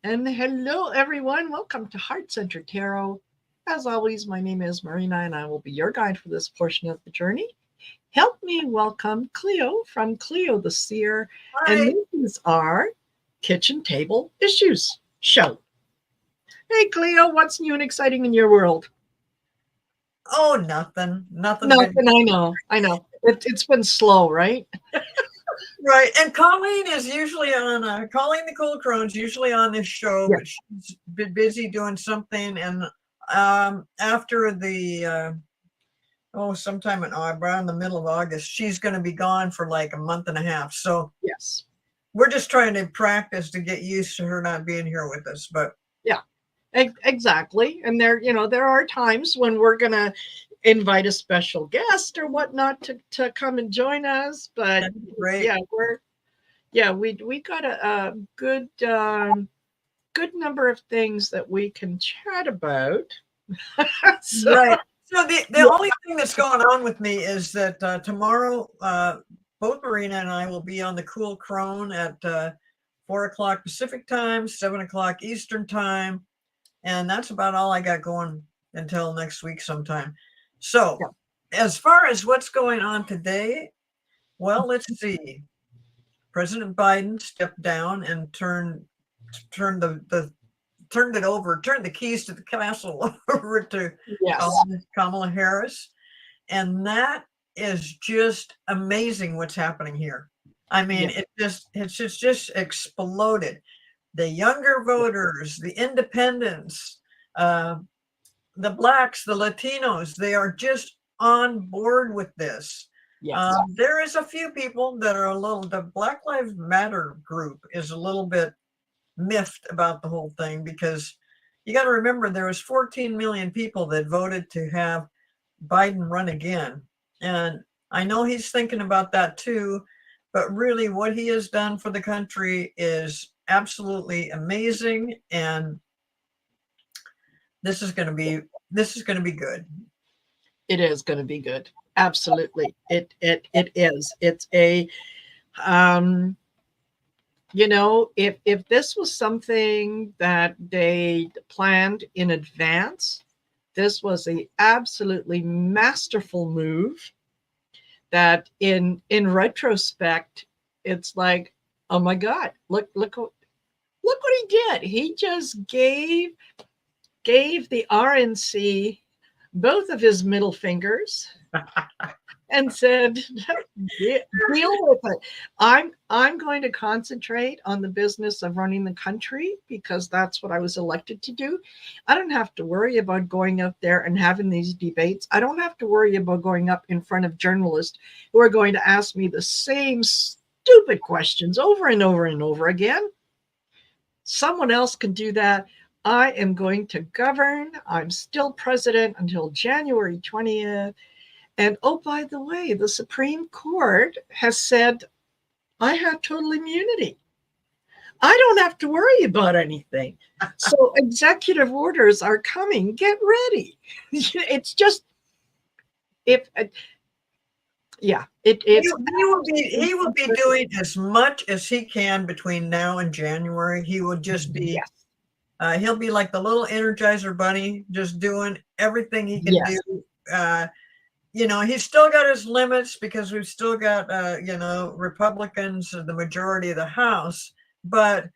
And hello, everyone. Welcome to Heart Center Tarot. As always, my name is Marina, and I will be your guide for this portion of the journey. Help me welcome Cleo from Cleo the Seer, and Hi. this is our Kitchen Table Issues show. Hey, Cleo, what's new and exciting in your world? Oh, nothing but Nothing. I know. It's been slow, right? right. And Colleen is usually on. Colleen Nicole Crone's usually on this show, Yeah. but she's been busy doing something. And after the sometime in around the middle of August, she's going to be gone for like a month and a half. So Yes. we're just trying to practice to get used to her not being here with us. But Yeah. Exactly. And there are times when we're gonna invite a special guest or whatnot to come and join us. But that's great. yeah, we got a good number of things that we can chat about. So Right. So the yeah, only thing that's going on with me is that tomorrow, both Marina and I will be on the Cool Crone at 4 o'clock Pacific time, 7 o'clock Eastern time, and that's about all I got going until next week sometime. So, yeah, as far as what's going on today, well, let's see. President Biden stepped down and turned turned the keys to the castle over to yes, Kamala Harris. And that is just amazing what's happening here. I mean, yeah, it's just exploded. The younger voters, the independents, uh, the blacks, the Latinos, they are just on board with this. yes, There is a few people that are the Black Lives Matter group is a little bit miffed about the whole thing because you got to remember there was 14 million people that voted to have Biden run again. And I know he's thinking about that too, but really what he has done for the country is absolutely amazing. And this is going to be this is going to be good. it is going to be good. Absolutely, it is. It's a um if this was something that they planned in advance, this was a absolutely masterful move that in retrospect, it's like, oh my God, look what he did. He just gave the RNC both of his middle fingers and said, deal with it. I'm going to concentrate on the business of running the country because that's what I was elected to do. I don't have to worry about going up there and having these debates. I don't have to worry about going up in front of journalists who are going to ask me the same stupid questions over and over and over again. Someone else can do that. I am going to govern. I'm still president until January 20th. And oh, by the way, the Supreme Court has said I have total immunity. I don't have to worry about anything. So executive orders are coming. Get ready. It's just if yeah, it's He will be doing as much as he can between now and January. He will just be yes, he'll be like the little Energizer bunny, just doing everything he can do. yes, Uh, he's still got his limits because we've still got, Republicans, the majority of the House. But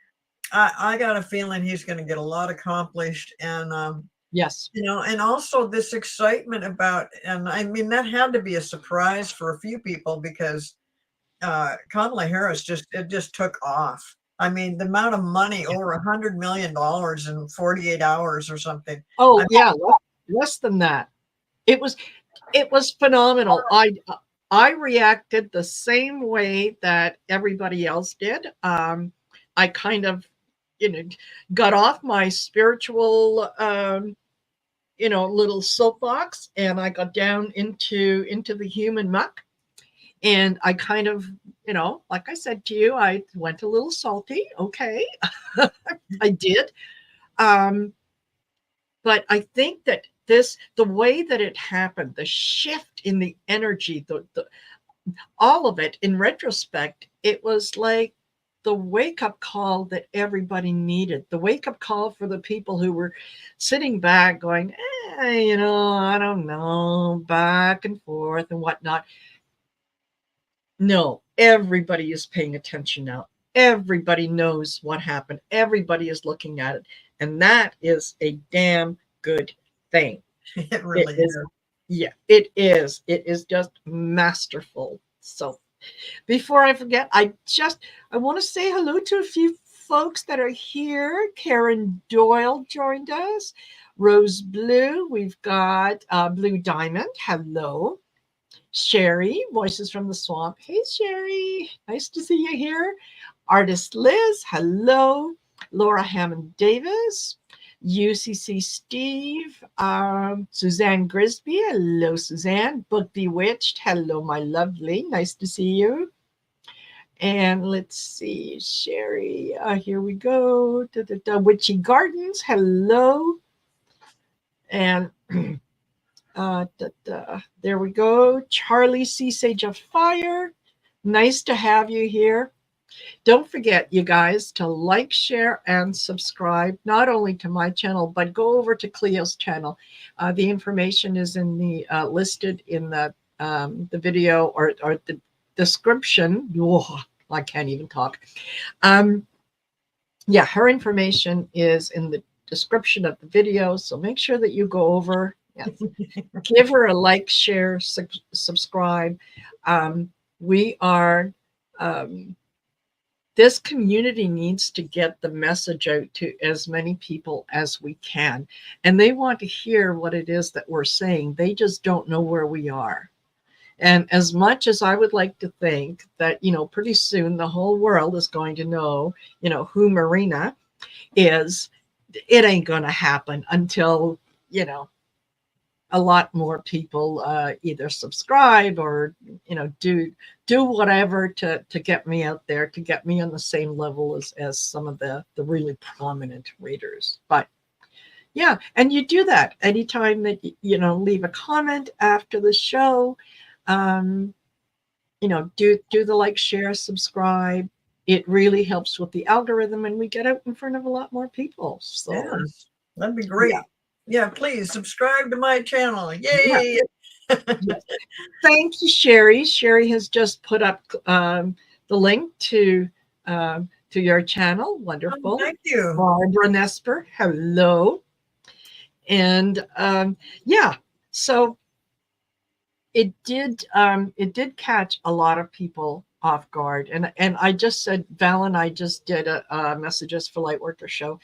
I got a feeling he's going to get a lot accomplished. And, yes. and also this excitement about, and I mean, that had to be a surprise for a few people because Kamala Harris it just took off. I mean, the amount of money, over $100 million in 48 hours or something. Oh I yeah, less than that. It was it was phenomenal. I reacted the same way that everybody else did. I kind of, you know, got off my spiritual, little soapbox, and I got down into the human muck. And I kind of, like I said to you, I went a little salty. Okay, I did. Um, but I think that the way that it happened, the shift in the energy, the all of it in retrospect, it was like the wake-up call that everybody needed, the wake-up call for the people who were sitting back going, I don't know, back and forth and whatnot. No, everybody is paying attention now. Everybody knows what happened. Everybody is looking at it. And that is a damn good thing. It really is. Yeah, it is. It is just masterful. So before I forget, I want to say hello to a few folks that are here. Karen Doyle joined us. Rose Blue. We've got Blue Diamond. Hello. Sherry, Voices from the Swamp. Hey, Sherry. Nice to see you here. Artist Liz. Hello. Laura Hammond Davis. UCC Steve, Suzanne Grisby. Hello, Suzanne. Book Bewitched. Hello, my lovely. Nice to see you. And let's see, Sherry. Here we go. Witchy Gardens. Hello. And there we go. Charlie C. Sage of Fire. Nice to have you here. Don't forget, you guys, to like, share, and subscribe, not only to my channel, but go over to Cleo's channel. The information is in the listed in the video or the description. Oh, I can't even talk. Yeah, her information is in the description of the video, so make sure that you go over. Yes. Give her a like, share, subscribe. We are... this community needs to get the message out to as many people as we can. And they want to hear what it is that we're saying. They just don't know where we are. And as much as I would like to think that, pretty soon the whole world is going to know, who Marina is, it ain't going to happen until, a lot more people either subscribe or do whatever to get me out there, to get me on the same level as some of the really prominent readers. But yeah, and you do that anytime that leave a comment after the show. Do the like, share, subscribe. It really helps with the algorithm, and we get out in front of a lot more people. So yes, that'd be great. Yeah, please subscribe to my channel. Yay! Yeah. Yes. Thank you, Sherry. Sherry has just put up the link to your channel. Wonderful. Thank you. Barbara Nesper. Hello. And yeah, so it did catch a lot of people off guard. And I just said, Val and I just did a Messages for Lightworker show.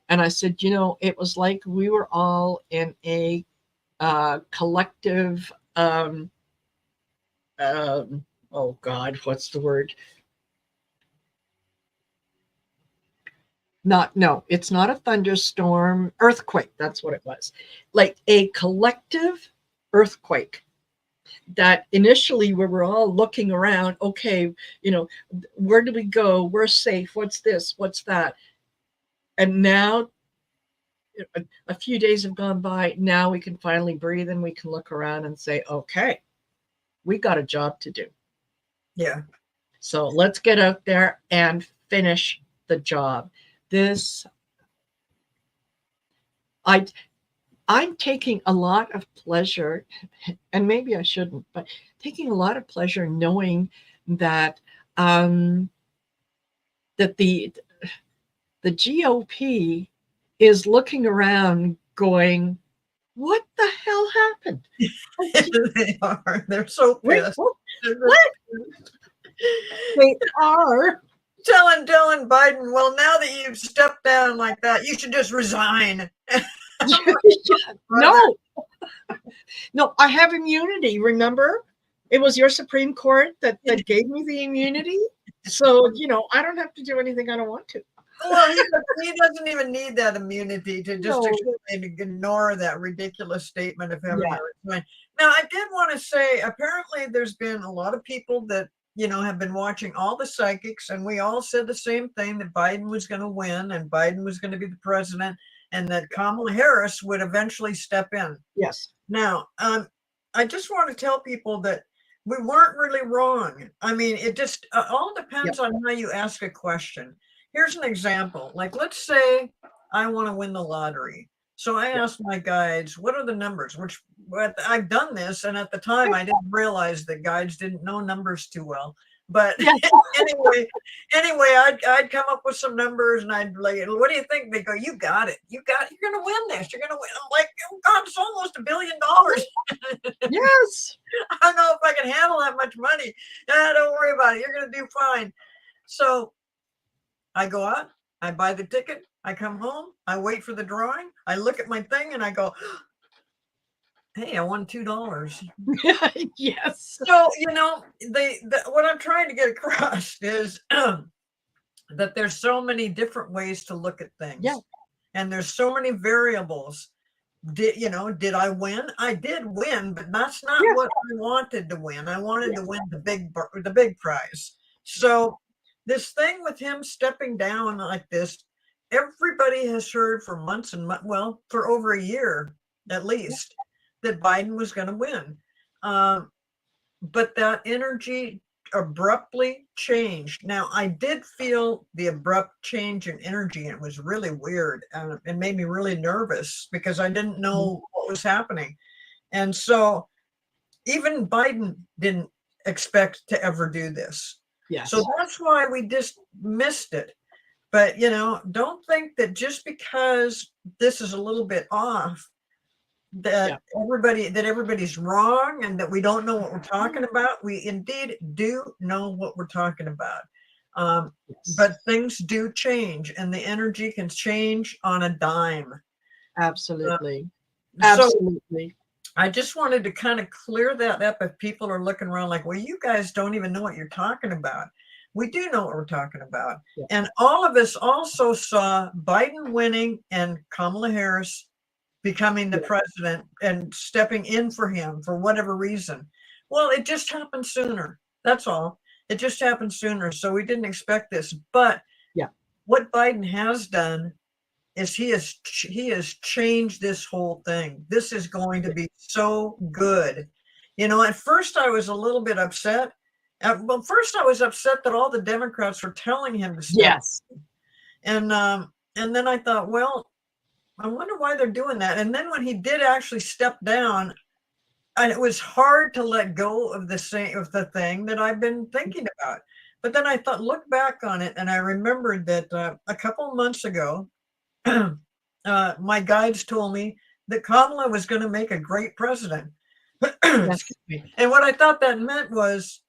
And I said, it was like we were all in a collective, oh God, what's the word? It's not a thunderstorm, earthquake. That's what it was. Like a collective earthquake that initially we were all looking around. Okay, where do we go? We're safe. What's this? What's that? And now a few days have gone by. Now we can finally breathe and we can look around and say, okay, we got a job to do. Yeah. So let's get out there and finish the job. I'm taking a lot of pleasure, and maybe I shouldn't, but taking a lot of pleasure knowing that that the GOP is looking around going, what the hell happened? They are. They're so pissed. What? They are telling Biden, well, now that you've stepped down like that, you should just resign. No, I have immunity. Remember, it was your Supreme Court that gave me the immunity. So, I don't have to do anything I don't want to. Well, he doesn't even need that immunity to just ignore that ridiculous statement of having a resign. Now, I did want to say, apparently there's been a lot of people that, have been watching all the psychics, and we all said the same thing, that Biden was going to win and Biden was going to be the president and that Kamala Harris would eventually step in. Yes. Now, I just want to tell people that we weren't really wrong. I mean, it just all depends Yep. on how you ask a question. Here's an example. Like, let's say I want to win the lottery. So I Yep. asked my guides, what are the numbers? Which I've done this. And at the time, I didn't realize that guides didn't know numbers too well. But Yes. anyway, I'd come up with some numbers and I'd like, what do you think? They go, you got it. You got it. You're going to win this. You're going to win. I'm like, oh God, it's almost $1 billion. Yes. I don't know if I can handle that much money. Don't worry about it. You're going to do fine. So I go out, I buy the ticket, I come home, I wait for the drawing, I look at my thing and I go, hey, I won $2. Yes. So, you know, what I'm trying to get across is that there's so many different ways to look at things. Yeah. And there's so many variables. Did I win? I did win, but that's not what I wanted to win. I wanted to win the big prize. So this thing with him stepping down like this, everybody has heard for months and well, for over a year at least, that Biden was going to win. But that energy abruptly changed. Now, I did feel the abrupt change in energy, and it was really weird. And it made me really nervous because I didn't know what was happening. And so even Biden didn't expect to ever do this. Yes. So that's why we just missed it. But, you know, don't think that just because this is a little bit off, that everybody's wrong and that we don't know what we're talking about. We indeed do know what we're talking about. But things do change, and the energy can change on a dime. Absolutely. Absolutely. So I just wanted to kind of clear that up if people are looking around like, well, you guys don't even know what you're talking about. We do know what we're talking about. Yeah. And all of us also saw Biden winning and Kamala Harris becoming the president and stepping in for him for whatever reason. Well, it just happened sooner. That's all. It just happened sooner. So we didn't expect this. But what Biden has done is he has changed this whole thing. This is going to be so good. You know, at first I was a little bit upset. Well, first I was upset that all the Democrats were telling him to step. Yes. And then I thought, well, I wonder why they're doing that. And then when he did actually step down, it was hard to let go of the thing that I've been thinking about. But then I thought, look back on it, and I remembered that a couple of months ago, my guides told me that Kamala was going to make a great president. Excuse me. And what I thought that meant was,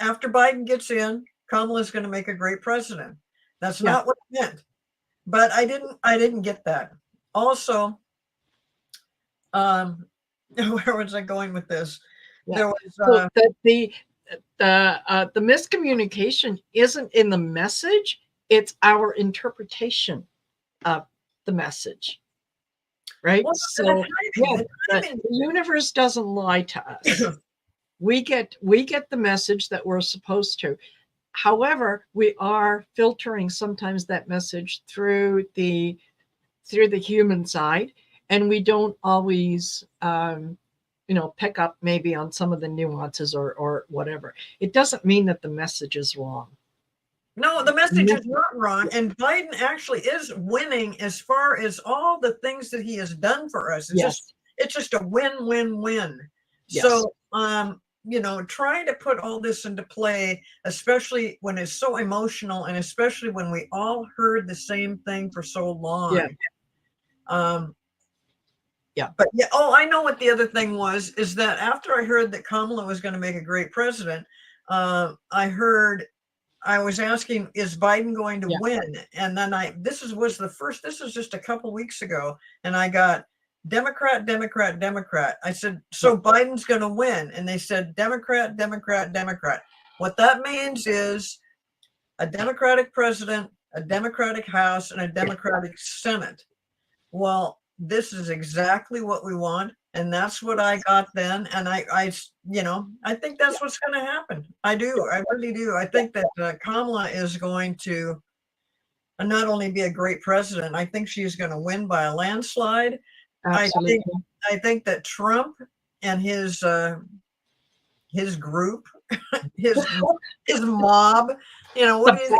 after Biden gets in, Kamala is going to make a great president. That's not what it meant. But I didn't get that. Also, where was I going with this? There was so the miscommunication isn't in the message; it's our interpretation of the message, right? Well, so the universe doesn't lie to us. we get the message that we're supposed to. However, we are filtering sometimes that message through the human side, and we don't always pick up maybe on some of the nuances or whatever. It doesn't mean that the message is wrong. No, the message is not wrong, and Biden actually is winning as far as all the things that he has done for us. It's just a win-win-win. So trying to put all this into play, especially when it's so emotional, and especially when we all heard the same thing for so long. But I know what the other thing is that after I heard that Kamala was going to make a great president, I was asking, is Biden going to win? And then this was just a couple weeks ago, and I got Democrat, Democrat, Democrat. I said, so Biden's going to win. And they said, Democrat, Democrat, Democrat. What that means is a Democratic president, a Democratic House, and a Democratic Senate. Well, this is exactly what we want. And that's what I got then. And I think that's what's going to happen. I do. I really do. I think that Kamala is going to not only be a great president, I think she's going to win by a landslide. Absolutely. I think that Trump and his his group, his mob. You know what he's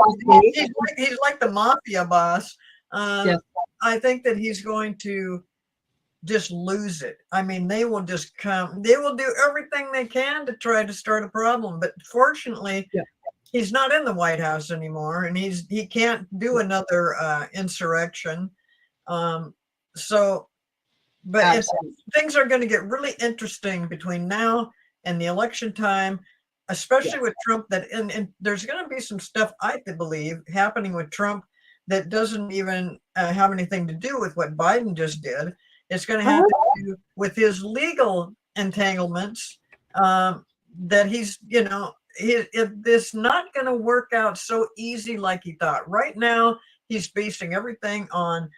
like the mafia boss. Yes. I think that he's going to just lose it. I mean, they will just come. They will do everything they can to try to start a problem. But fortunately, he's not in the White House anymore, and he can't do another insurrection. So, but things are going to get really interesting between now and the election time, especially with Trump. And there's going to be some stuff, I believe, happening with Trump that doesn't even have anything to do with what Biden just did. It's going to have to do with his legal entanglements that he's, you know, it's not going to work out so easy like he thought. Right now, he's basing everything on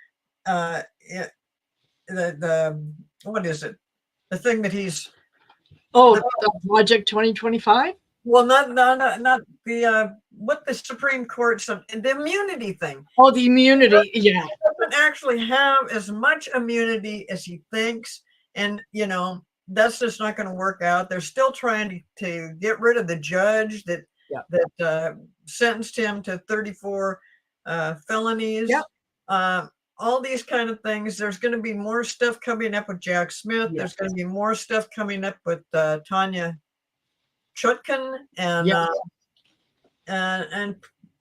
the what is it? The thing that he's the Project 2025. Well, not the what the Supreme Court said, the immunity thing. Oh, the immunity, yeah. He doesn't actually have as much immunity as he thinks, and you know that's just not going to work out. They're still trying to get rid of the judge that sentenced him to 34 felonies. All these kind of things. There's going to be more stuff coming up with Jack Smith. There's going to be more stuff coming up with Tanya Chutkan and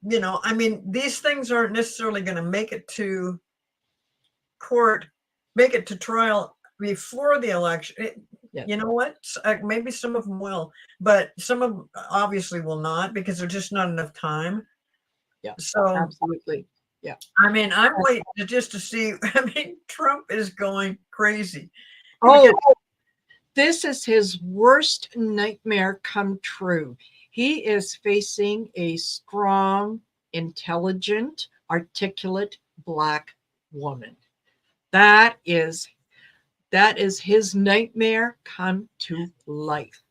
you know, I mean, these things aren't necessarily going to make it to court, make it to trial before the election. You know what? Maybe some of them will, but some of them obviously will not because there's just not enough time. So absolutely. Yeah. I mean, I'm waiting just to see. I mean, Trump is going crazy. This is his worst nightmare come true. He is facing a strong, intelligent, articulate Black woman. That is his nightmare come to life.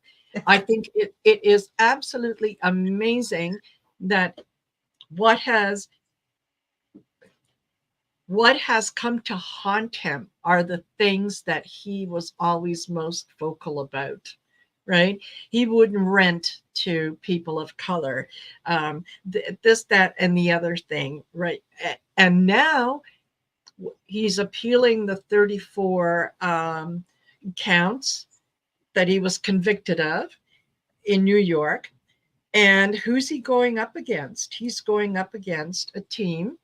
I think it is absolutely amazing that what has come to haunt him are the things that he was always most vocal about, right? He wouldn't rent to people of color, this, that, and the other thing, right? And now he's appealing the 34 counts that he was convicted of in New York. And who's he going up against? He's going up against a team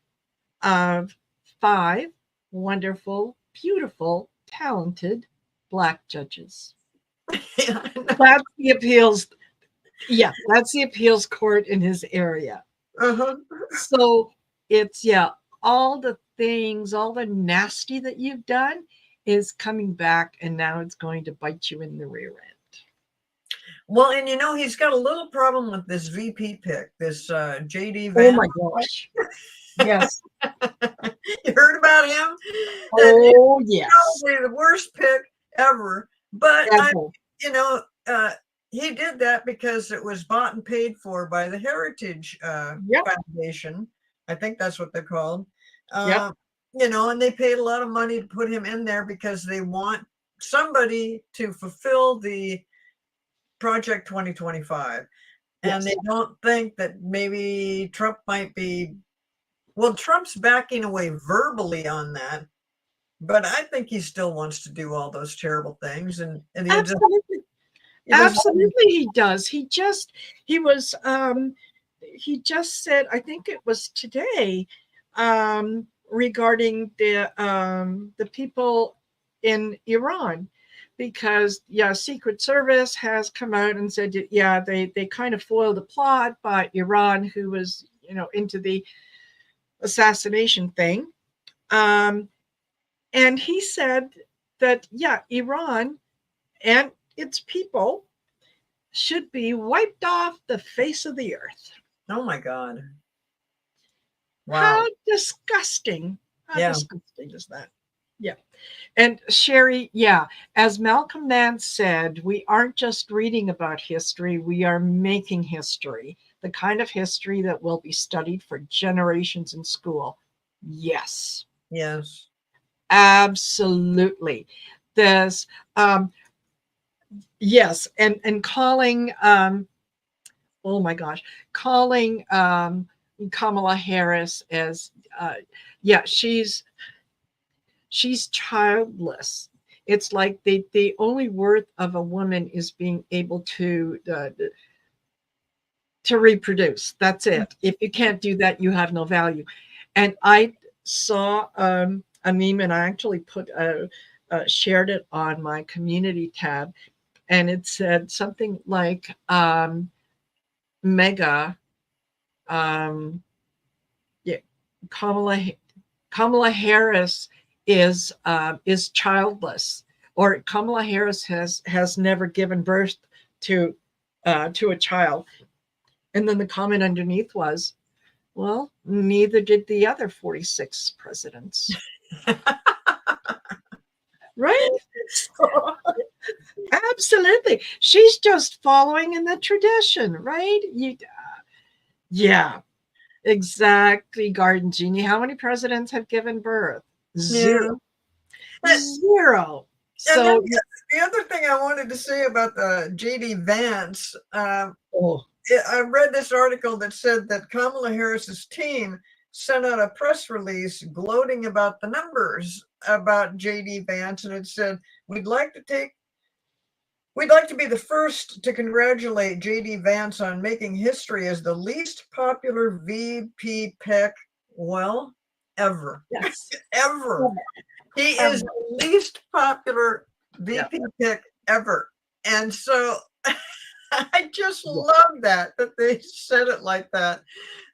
of 5 wonderful, beautiful, talented Black judges. That's the appeals. Yeah, that's the appeals court in his area. So it's all the things, all the nasty that you've done is coming back, and now it's going to bite you in the rear end. Well, and you know, he's got a little problem with this VP pick, this JD Vance. Oh my gosh. Yes. You heard about him? Oh, yes. Probably the worst pick ever. But, you know, he did that because it was bought and paid for by the Heritage Foundation. I think that's what they're called. You know, and they paid a lot of money to put him in there because they want somebody to fulfill the Project 2025. And they don't think that maybe Trump might be, well, Trump's backing away verbally on that, but I think he still wants to do all those terrible things. And absolutely, he does. He just said, I think it was today, regarding the people in Iran, because Secret Service has come out and said they kind of foiled the plot by Iran, who was into the assassination thing, and he said that Iran and its people should be wiped off the face of the earth. Oh my God. Wow. How disgusting. How disgusting is that? Yeah. And Sherry, as Malcolm Nance said, we aren't just reading about history, we are making history, the kind of history that will be studied for generations in school. Yes. Yes. Absolutely. There's yes, and calling oh my gosh, calling Kamala Harris as yeah, she's childless. It's like the only worth of a woman is being able to reproduce. That's it. If you can't do that, you have no value. And I saw a meme, and I actually shared it on my community tab, and it said something like Mega, um, yeah, Kamala Kamala Harris is childless, or Kamala Harris has never given birth to a child. And then the comment underneath was, well, neither did the other 46 presidents. Right? Absolutely. She's just following in the tradition, right? Yeah, exactly, Garden Genie. How many presidents have given birth? Yeah. Zero. Zero. And then So, the other thing I wanted to say about the JD Vance, oh, I read this article that said that Kamala Harris's team sent out a press release gloating about the numbers about JD Vance, and it said, We'd like to be the first to congratulate JD Vance on making history as the least popular VP pick, well, ever. yes. Ever. He is the least popular VP pick ever. And so I just love that they said it like that.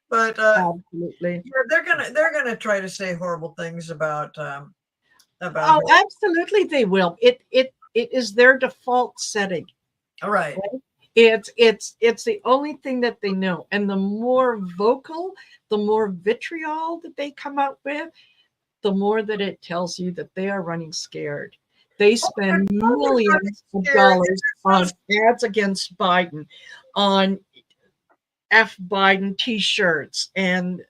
But Absolutely. yeah, they're gonna try to say horrible things about Oh, her. absolutely they will. It is their default setting. All right. It's the only thing that they know. And the more vocal, the more vitriol that they come out with, the more that it tells you that they are running scared. They spend millions of dollars on ads against Biden, on F Biden t-shirts, and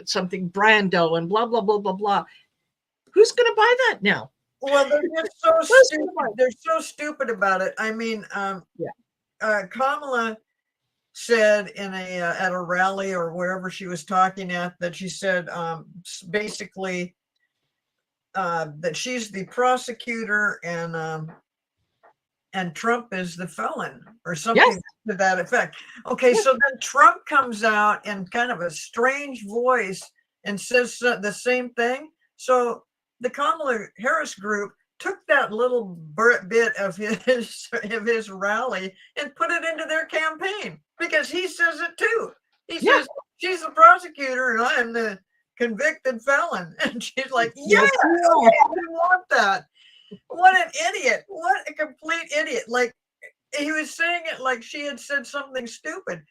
something Brando and blah blah blah blah blah. Who's going to buy that now? Well, they're just so stupid. They're so stupid about it. I mean, Kamala said in at a rally or wherever she was talking at, that she said basically that she's the prosecutor and Trump is the felon, or something to that effect. Okay, so then Trump comes out in kind of a strange voice and says the same thing. So the Kamala Harris group took that little bit of his rally and put it into their campaign, because he says it too. He says, she's the prosecutor and I'm the convicted felon. And she's like, yeah, okay, I didn't want that. What an idiot. What a complete idiot. Like, he was saying it like she had said something stupid.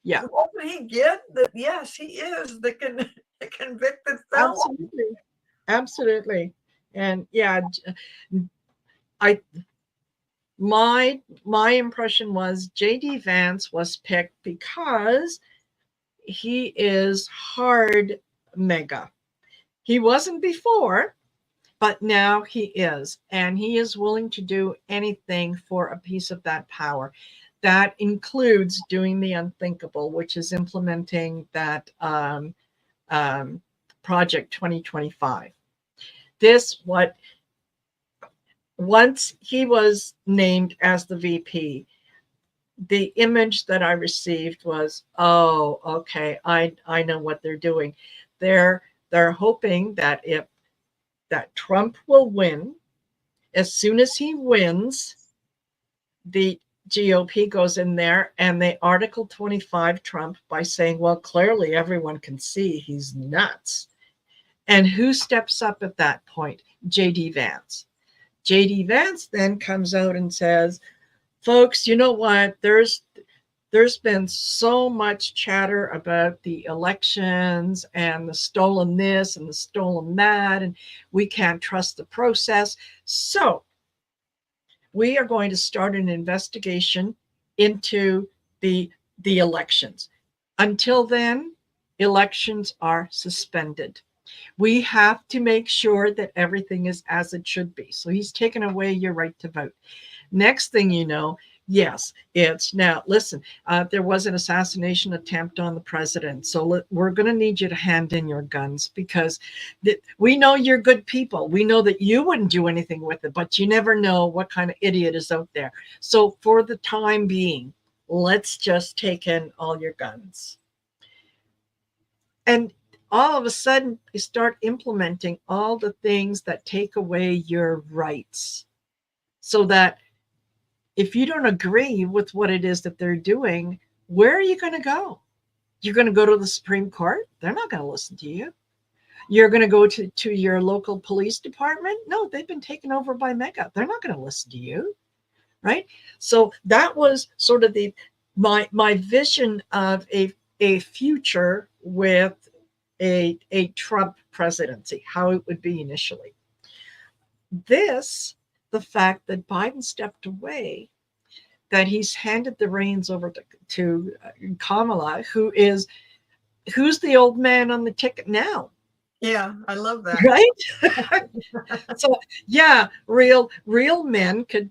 Yeah. What did he get? That yes, he is the convicted felon. Absolutely. Absolutely. And yeah, my impression was JD Vance was picked because he is hard mega. He wasn't before, but now he is, and he is willing to do anything for a piece of that power. That includes doing the unthinkable, which is implementing that Project 2025. Once he was named as the VP, the image that I received was, oh, okay, I know what they're doing. They're hoping that that Trump will win. As soon as he wins, the GOP goes in there and they Article 25 Trump by saying, well, clearly everyone can see he's nuts. And who steps up at that point? JD Vance. JD Vance then comes out and says, folks, you know what? There's been so much chatter about the elections and the stolen this and the stolen that, and we can't trust the process. So we are going to start an investigation into the elections. Until then, elections are suspended. We have to make sure that everything is as it should be. So he's taken away your right to vote. Next thing you know, yes, it's now, listen, there was an assassination attempt on the president. So we're going to need you to hand in your guns, because we know you're good people. We know that you wouldn't do anything with it, but you never know what kind of idiot is out there. So for the time being, let's just take in all your guns. And all of a sudden, you start implementing all the things that take away your rights, so that if you don't agree with what it is that they're doing, where are you going to go? You're going to go to the Supreme Court? They're not going to listen to you. You're going to go to your local police department? No, they've been taken over by mega. They're not going to listen to you, right? So that was sort of my vision of a future with a Trump presidency, how it would be initially. The fact that Biden stepped away, that he's handed the reins over to Kamala, who's the old man on the ticket now. Yeah, I love that. Right? So yeah, real men could,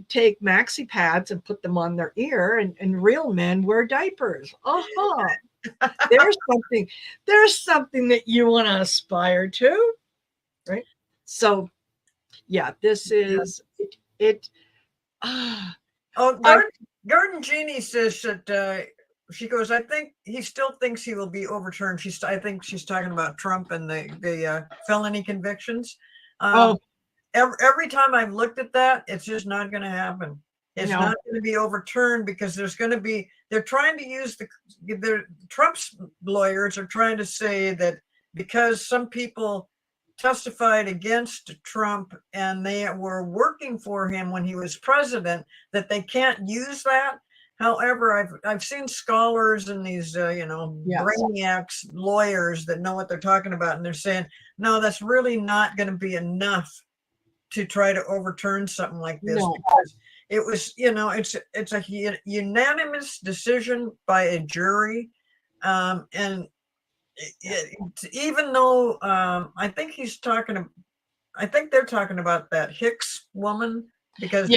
take maxi pads and put them on their ear, and real men wear diapers. There's something that you want to aspire to, right? So yeah, this is it. Garden Jeannie says that she goes, I think he still thinks he will be overturned. I think she's talking about Trump and the felony convictions. Every time I've looked at that, it's just not going to happen. It's not going to be overturned, because they're trying to use Trump's lawyers are trying to say that because some people testified against Trump and they were working for him when he was president, that they can't use that. However, I've seen scholars and these brainiacs, lawyers that know what they're talking about, and they're saying, no, that's really not going to be enough to try to overturn something like this, because it was, it's a unanimous decision by a jury, and even though I think they're talking about that Hicks woman, because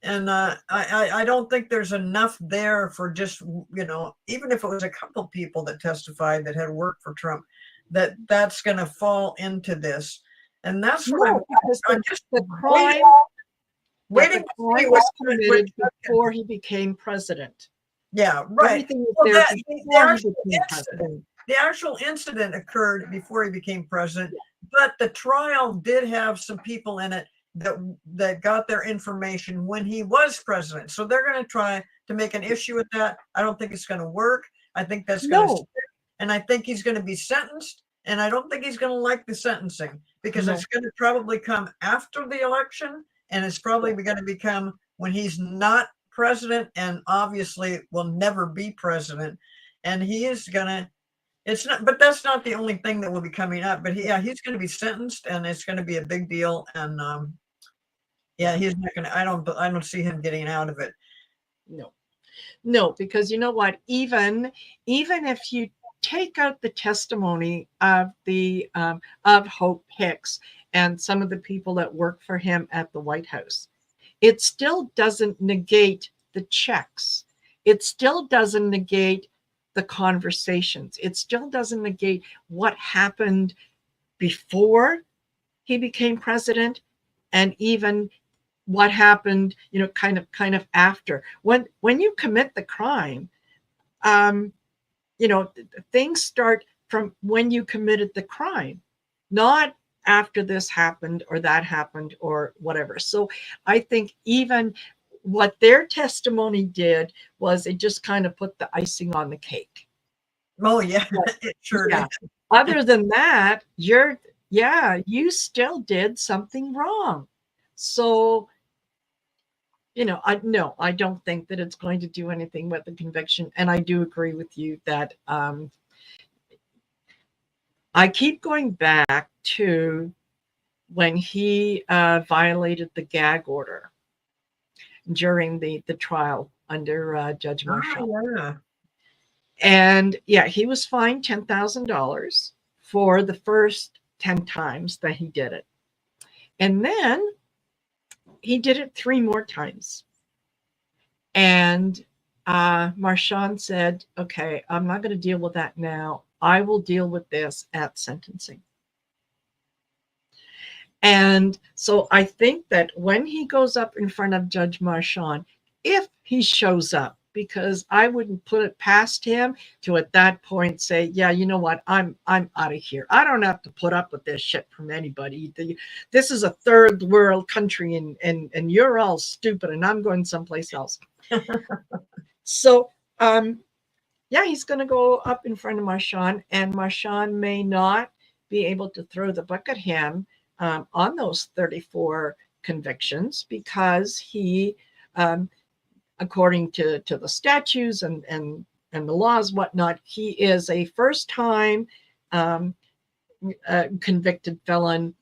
and I don't think there's enough there for just, even if it was a couple people that testified that had worked for Trump, that's going to fall into this. And that's what I'm just the crime waiting to see was committed before he became president. Yeah, right. The actual incident occurred before he became president, but the trial did have some people in it that got their information when he was president. So they're going to try to make an issue with that. I don't think it's going to work. I think that's going to stick, and I think he's going to be sentenced, and I don't think he's going to like the sentencing, because it's going to probably come after the election, and it's probably going to become when he's not president, and obviously will never be president, and he is going to, but that's not the only thing that will be coming up, but he's going to be sentenced, and it's going to be a big deal. And he's not going to, I don't see him getting out of it. No, because you know what, even if you take out the testimony of of Hope Hicks and some of the people that work for him at the White House, it still doesn't negate the checks. It still doesn't negate the conversations. It still doesn't negate what happened before he became president, and even what happened, kind of after. When you commit the crime, things start from when you committed the crime, not after this happened or that happened or whatever. So I think even what their testimony did was it just kind of put the icing on the cake. Oh yeah, it sure did. Other than that, you still did something wrong. So, I don't think that it's going to do anything with the conviction. And I do agree with you that I keep going back to when he violated the gag order during the trial under Judge Marshall. And he was fined $10,000 for the first 10 times that he did it. And then he did it 3 more times. And Marshawn said, okay, I'm not going to deal with that now. I will deal with this at sentencing. And so I think that when he goes up in front of Judge Marshawn, if he shows up, because I wouldn't put it past him to at that point say, yeah, you know what, I'm out of here. I don't have to put up with this shit from anybody. This is a third world country, and you're all stupid, and I'm going someplace else. So yeah, he's going to go up in front of Marshawn, and Marshawn may not be able to throw the book at him on those 34 convictions, because he, according to the statutes and the laws, whatnot, he is a first-time convicted felon.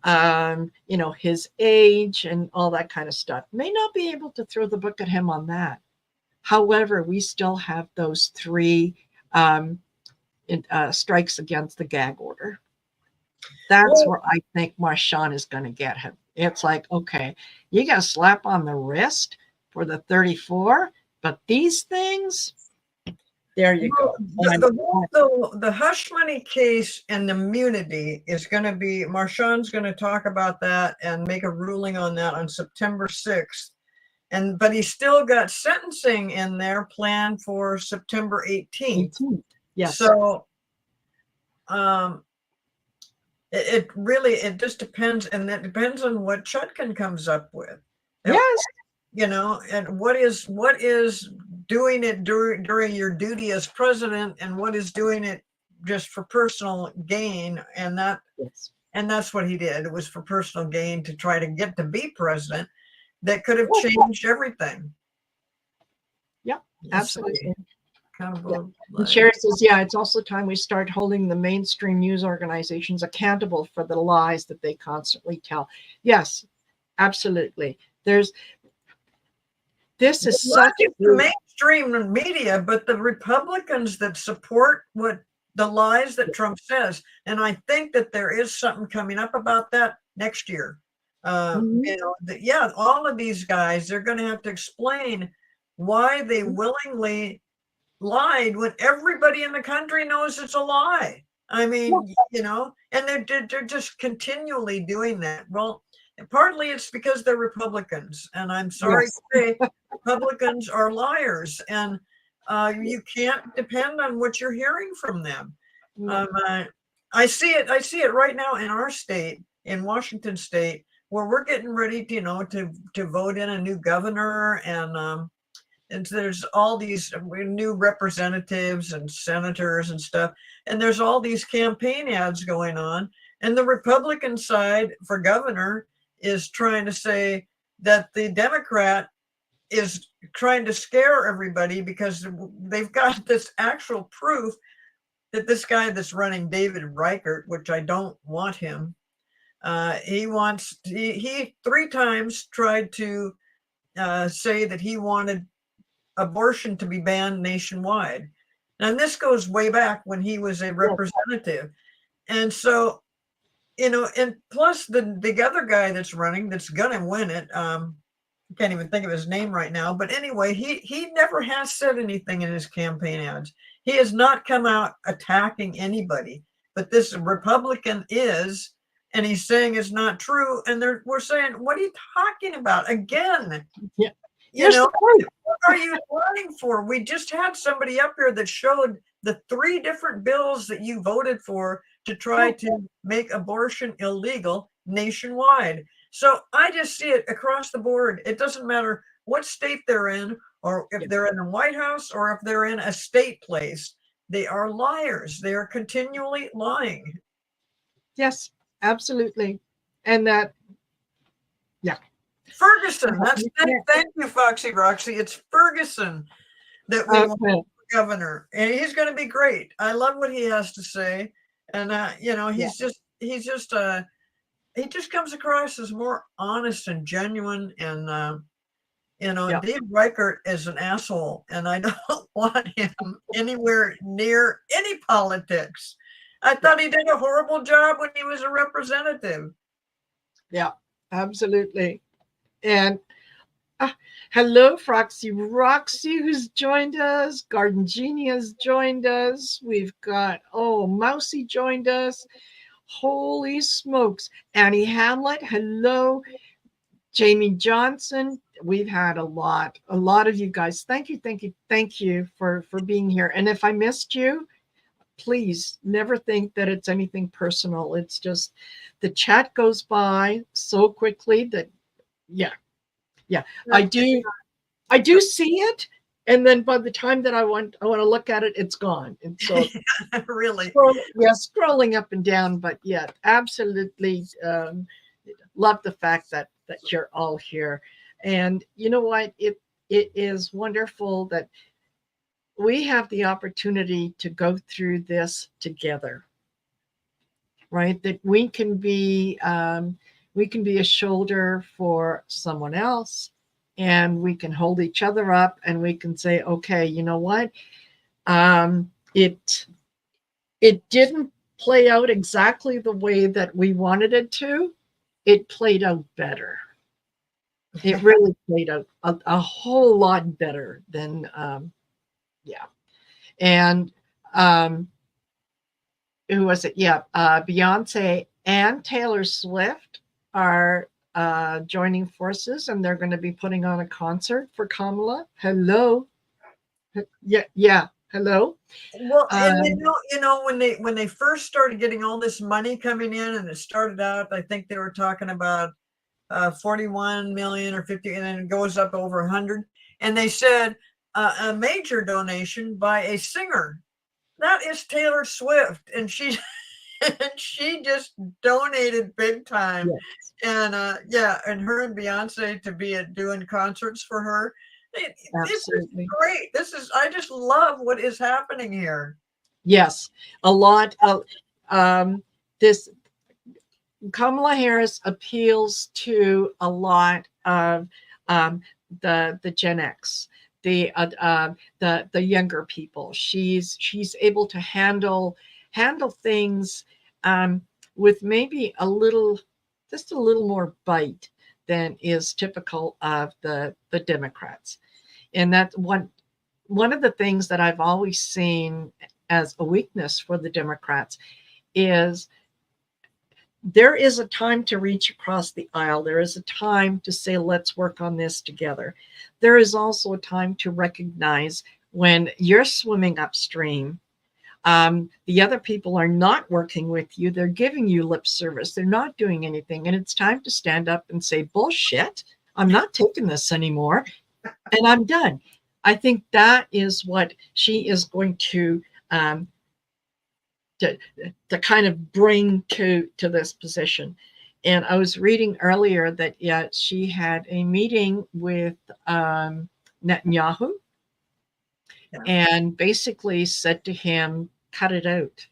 You know, his age and all that kind of stuff. May not be able to throw the book at him on that. However, we still have those 3 strikes against the gag order. That's where I think Marshawn is going to get him. It's like, okay, you got a slap on the wrist for the 34, but these things, there you go. The hush money case and immunity is going to be, Marshawn's going to talk about that and make a ruling on that on September 6th. But he's still got sentencing in there planned for September 18th. Yes. So it just depends, and that depends on what Chutkan comes up with. Yes. You know, and what is doing it during your duty as president, and what is doing it just for personal gain, and that's what he did. It was for personal gain to try to get to be president. That could have changed everything. Yeah, absolutely. Yeah. And Sherry says, yeah, it's also time we start holding the mainstream news organizations accountable for the lies that they constantly tell. Yes, absolutely. This is not just the mainstream media, but the Republicans that support what the lies that Trump says. And I think that there is something coming up about that next year. You know, all of these guys, they're going to have to explain why they willingly lied when everybody in the country knows it's a lie. I mean, you know, and they're just continually doing that. Well, partly it's because they're Republicans, and I'm sorry to say, Republicans are liars, and you can't depend on what you're hearing from them. I see it right now in our state, in Washington State, where we're getting ready to, you know, to vote in a new governor, and there's all these new representatives and senators and stuff, and there's all these campaign ads going on, and the Republican side for governor is trying to say that the Democrat is trying to scare everybody because they've got this actual proof that this guy that's running, David Reichert, which I don't want him, he 3 times tried to say that he wanted abortion to be banned nationwide. And this goes way back when he was a representative. And so, you know, and plus the other guy that's running, that's gonna win it, I can't even think of his name right now, but anyway, he never has said anything in his campaign ads. He has not come out attacking anybody, but this Republican is, and he's saying it's not true, and we're saying, what are you talking about again? You know, what are you running for? We just had somebody up here that showed the 3 different bills that you voted for to try to make abortion illegal nationwide. So I just see it across the board. It doesn't matter what state they're in, or if they're in the White House, or if they're in a state place. They are liars. They are continually lying. Yes, absolutely. And that, Ferguson. Thank you, Foxy Roxy. It's Ferguson that we want for governor, and he's going to be great. I love what he has to say, and you know, he just comes across as more honest and genuine, and you know, Dave Reichert is an asshole, and I don't want him anywhere near any politics. I thought he did a horrible job when he was a representative. Yeah, absolutely. And hello, Froxy Roxy, who's joined us. Garden Genie has joined us. We've got, Mousy joined us. Holy smokes. Annie Hamlet, hello. Jamie Johnson, we've had a lot of you guys. Thank you for being here. And if I missed you, please never think that it's anything personal. It's just the chat goes by so quickly that, yeah, I do see it, and then by the time that I want to look at it, it's gone. And so really, scrolling up and down, but yeah, absolutely love the fact that you're all here. And you know what? It is wonderful that we have the opportunity to go through this together, right? That we can be a shoulder for someone else, and we can hold each other up, and we can say, okay, you know what? It didn't play out exactly the way that we wanted it to. It played out better. It really played out a whole lot better than, yeah. And who was it? Yeah, Beyonce and Taylor Swift are joining forces, and they're going to be putting on a concert for Kamala. Hello. Yeah. Hello. Well, and when they first started getting all this money coming in, and it started out, I think they were talking about 41 million or 50, and then it goes up over 100. And they said a major donation by a singer. That is Taylor Swift, and she she just donated big time. Yes. And and her and Beyonce to be doing concerts for her. This is great. I just love what is happening here. Yes, a lot of this. Kamala Harris appeals to a lot of the Gen X, the younger people. She's able to handle things with maybe just a little more bite than is typical of the Democrats. And that's one of the things that I've always seen as a weakness for the Democrats is there is a time to reach across the aisle. There is a time to say, let's work on this together. There is also a time to recognize when you're swimming upstream, the other people are not working with you. They're giving you lip service. They're not doing anything. And it's time to stand up and say, bullshit, I'm not taking this anymore. And I'm done. I think that is what she is going to kind of bring to this position. And I was reading earlier that she had a meeting with Netanyahu and basically said to him, cut it out.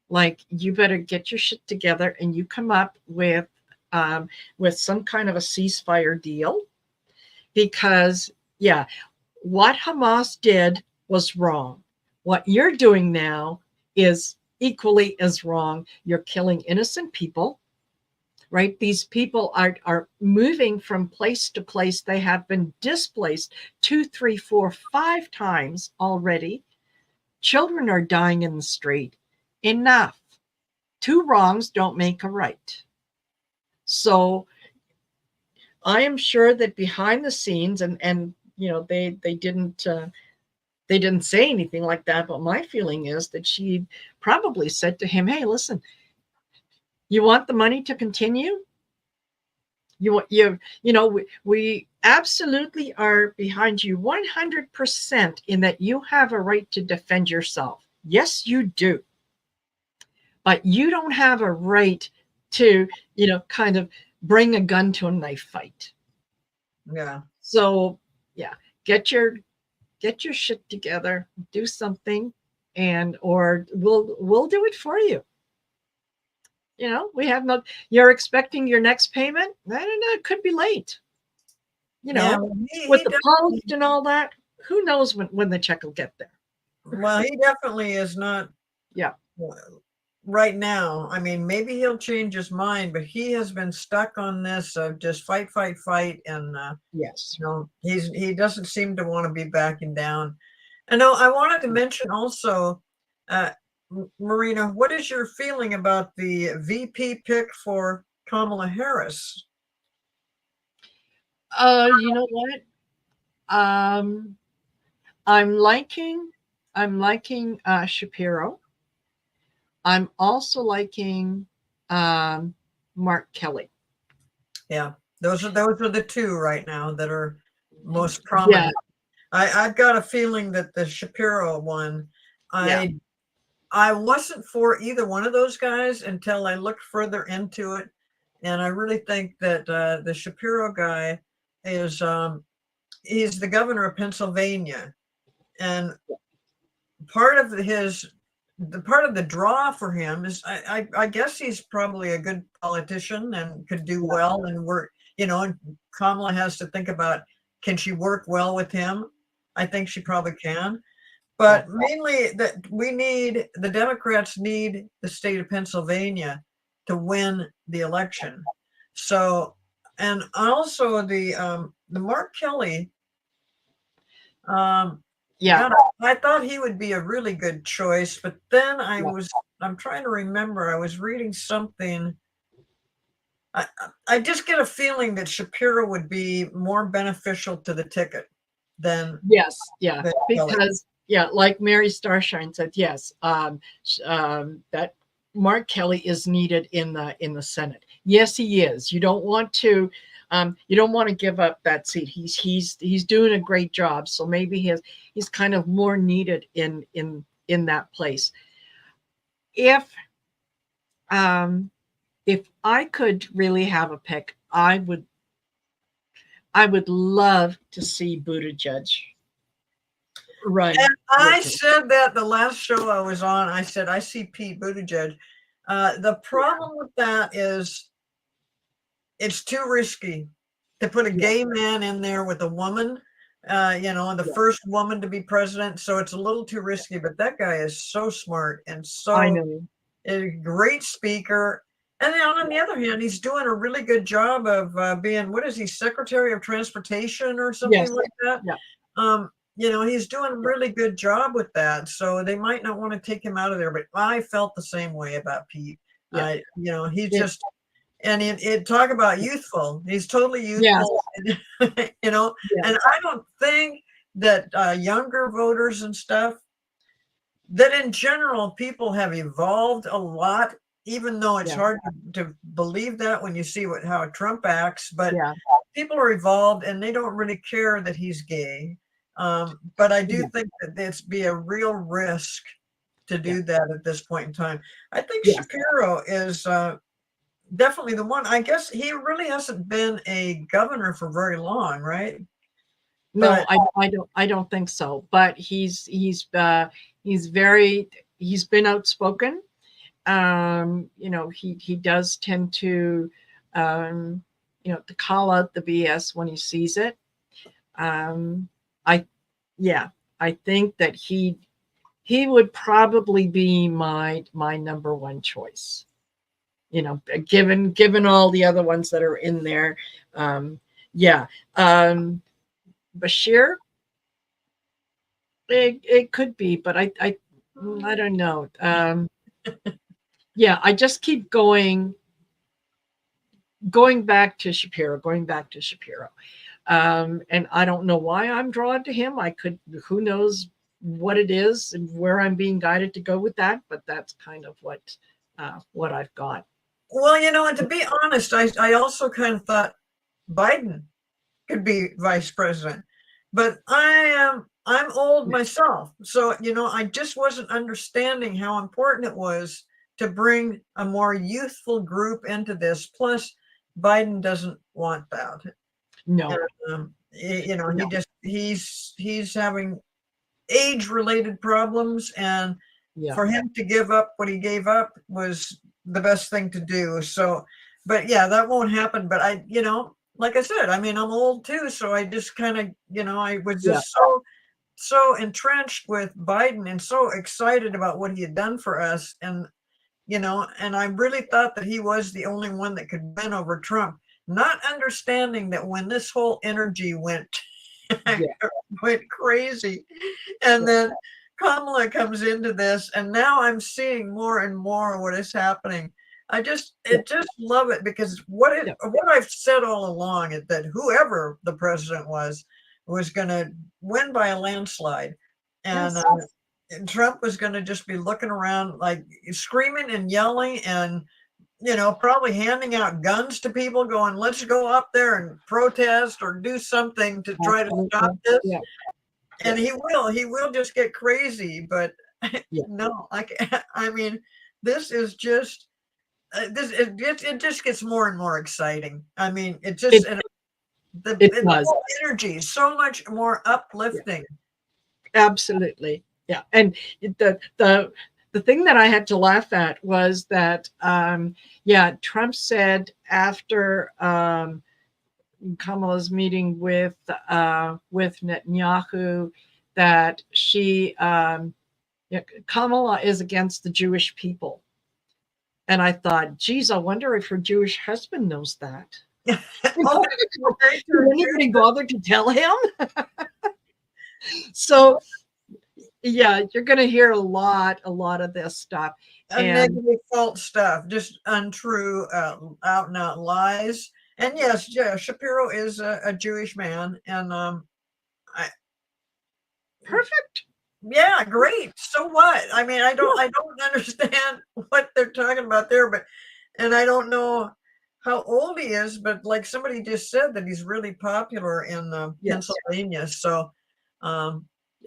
Like, you better get your shit together and you come up with some kind of a ceasefire deal, because what Hamas did was wrong. What you're doing now is equally as wrong. You're killing innocent people, right? These people are moving from place to place. They have been displaced 2, 3, 4, 5 times already. Children are dying in the street. Enough. 2 wrongs don't make a right. So I am sure that behind the scenes, and they didn't say anything like that, but my feeling is that she probably said to him, hey, listen, you want the money to continue? We absolutely are behind you 100% in that you have a right to defend yourself. Yes, you do. But you don't have a right to, kind of bring a gun to a knife fight. Yeah. So, get your shit together, do something, or we'll do it for you. We have you're expecting your next payment. I don't know. It could be late. With the post and all that, who knows when the check will get there. Well, he definitely is not. Yeah. right now. I mean, maybe he'll change his mind, but he has been stuck on this of just fight, fight, fight, and Yes. he doesn't seem to want to be backing down. And no, I wanted to mention also, uh, Marina, what is your feeling about the VP pick for Kamala Harris? You know what? Um, I'm liking Shapiro. I'm also liking Mark Kelly. Yeah, those are the two right now that are most Yeah, prominent. I've got a feeling that the Shapiro one, yeah, I wasn't for either one of those guys until I looked further into it, and I really think that the Shapiro guy is he's the governor of Pennsylvania, and part of the draw for him is I guess he's probably a good politician and could do yeah, well and work. And Kamala has to think about, can she work well with him? I think she probably can. yeah, But mainly that the Democrats need the state of Pennsylvania to win the election. So, and also the Mark Kelly, um, yeah, God, I thought he would be a really good choice, but then yeah. I'm trying to remember, I was reading something. I just get a feeling that Shapiro would be more beneficial to the ticket than, Yes, yeah, than Kelly. because yeah, like Mary Starshine said, yes, that Mark Kelly is needed in the Senate. Yes, he is. You don't want to give up that seat. He's doing a great job. So maybe he's kind of more needed in that place. If um, if I could really have a pick, I would love to see Buttigieg run. And I said that the last show I was on, I said, I see Pete Buttigieg. The problem with that is it's too risky to put a Yeah, gay man in there with a woman, the yeah, first woman to be president. So it's a little too risky, but that guy is so smart and I so know. a great speaker. And then on the other hand, he's doing a really good job of being, what is he, Secretary of Transportation or something Yes, like that? yeah, He's doing a yeah, really good job with that. So they might not want to take him out of there, but I felt the same way about Pete. yeah. He It, just, and it talk about youthful. He's totally yes, youthful, and yes, I don't think that younger voters and stuff, that in general people have evolved a lot, even though it's yeah, hard to believe that when you see how Trump acts. But yeah, people are evolved and they don't really care that he's gay. But I do yeah, think that it's be a real risk to yeah, do that at this point in time. I think yes. Shapiro is definitely the one. I guess he really hasn't been a governor for very long, right? No, But I don't think so. But he's very he's been outspoken. He does tend um, to call out the BS when he sees it. Um, I yeah, I think that he would probably be my number one choice. Given all the other ones that are in there. Um, yeah. Bashir, it could be, but I don't know. Yeah, I just keep going back to Shapiro, going back to Shapiro. And I don't know why I'm drawn to him. Who knows what it is and where I'm being guided to go with that, but that's kind of what I've got. well, and to be honest, I also kind of thought Biden could be vice president. But I'm old myself. So, I just wasn't understanding how important it was to bring a more youthful group into this. Plus, Biden doesn't want that. And, No, he no, just he's having age-related problems, and yeah, for him to give up what he gave up was the best thing to do. So, but yeah, that won't happen. But like I said, I mean, I'm old too, so I just kind of, I was yeah, just so entrenched with Biden and so excited about what he had done for us. And you know, and I really thought that he was the only one that could win over Trump, not understanding that when this whole energy went Yeah. went crazy, and then Kamala comes into this, and now I'm seeing more and more what is happening. I just love it, because what I've said all along is that whoever the president was going to win by a landslide, and and Trump was going to just be looking around like screaming and yelling, and you know, probably handing out guns to people, going, "Let's go up there and protest or do something to try to stop this." Yeah. And he will just get crazy. But Yeah. no, I mean, this is just it just gets more and more exciting. I mean, it just the whole energy is so much more uplifting. Absolutely. Yeah. And the thing that I had to laugh at was that Trump said after Kamala's meeting with Netanyahu that Kamala is against the Jewish people. And I thought, geez, I wonder if her Jewish husband knows that. Did anybody bother to tell him? So yeah, you're going to hear a lot of this stuff. And false stuff, just untrue, out and out lies. And yes, Shapiro is a Jewish man, and perfect. Yeah, great. So what? I mean, I don't understand what they're talking about there, but and I don't know how old he is, but like somebody just said that he's really popular in Pennsylvania. So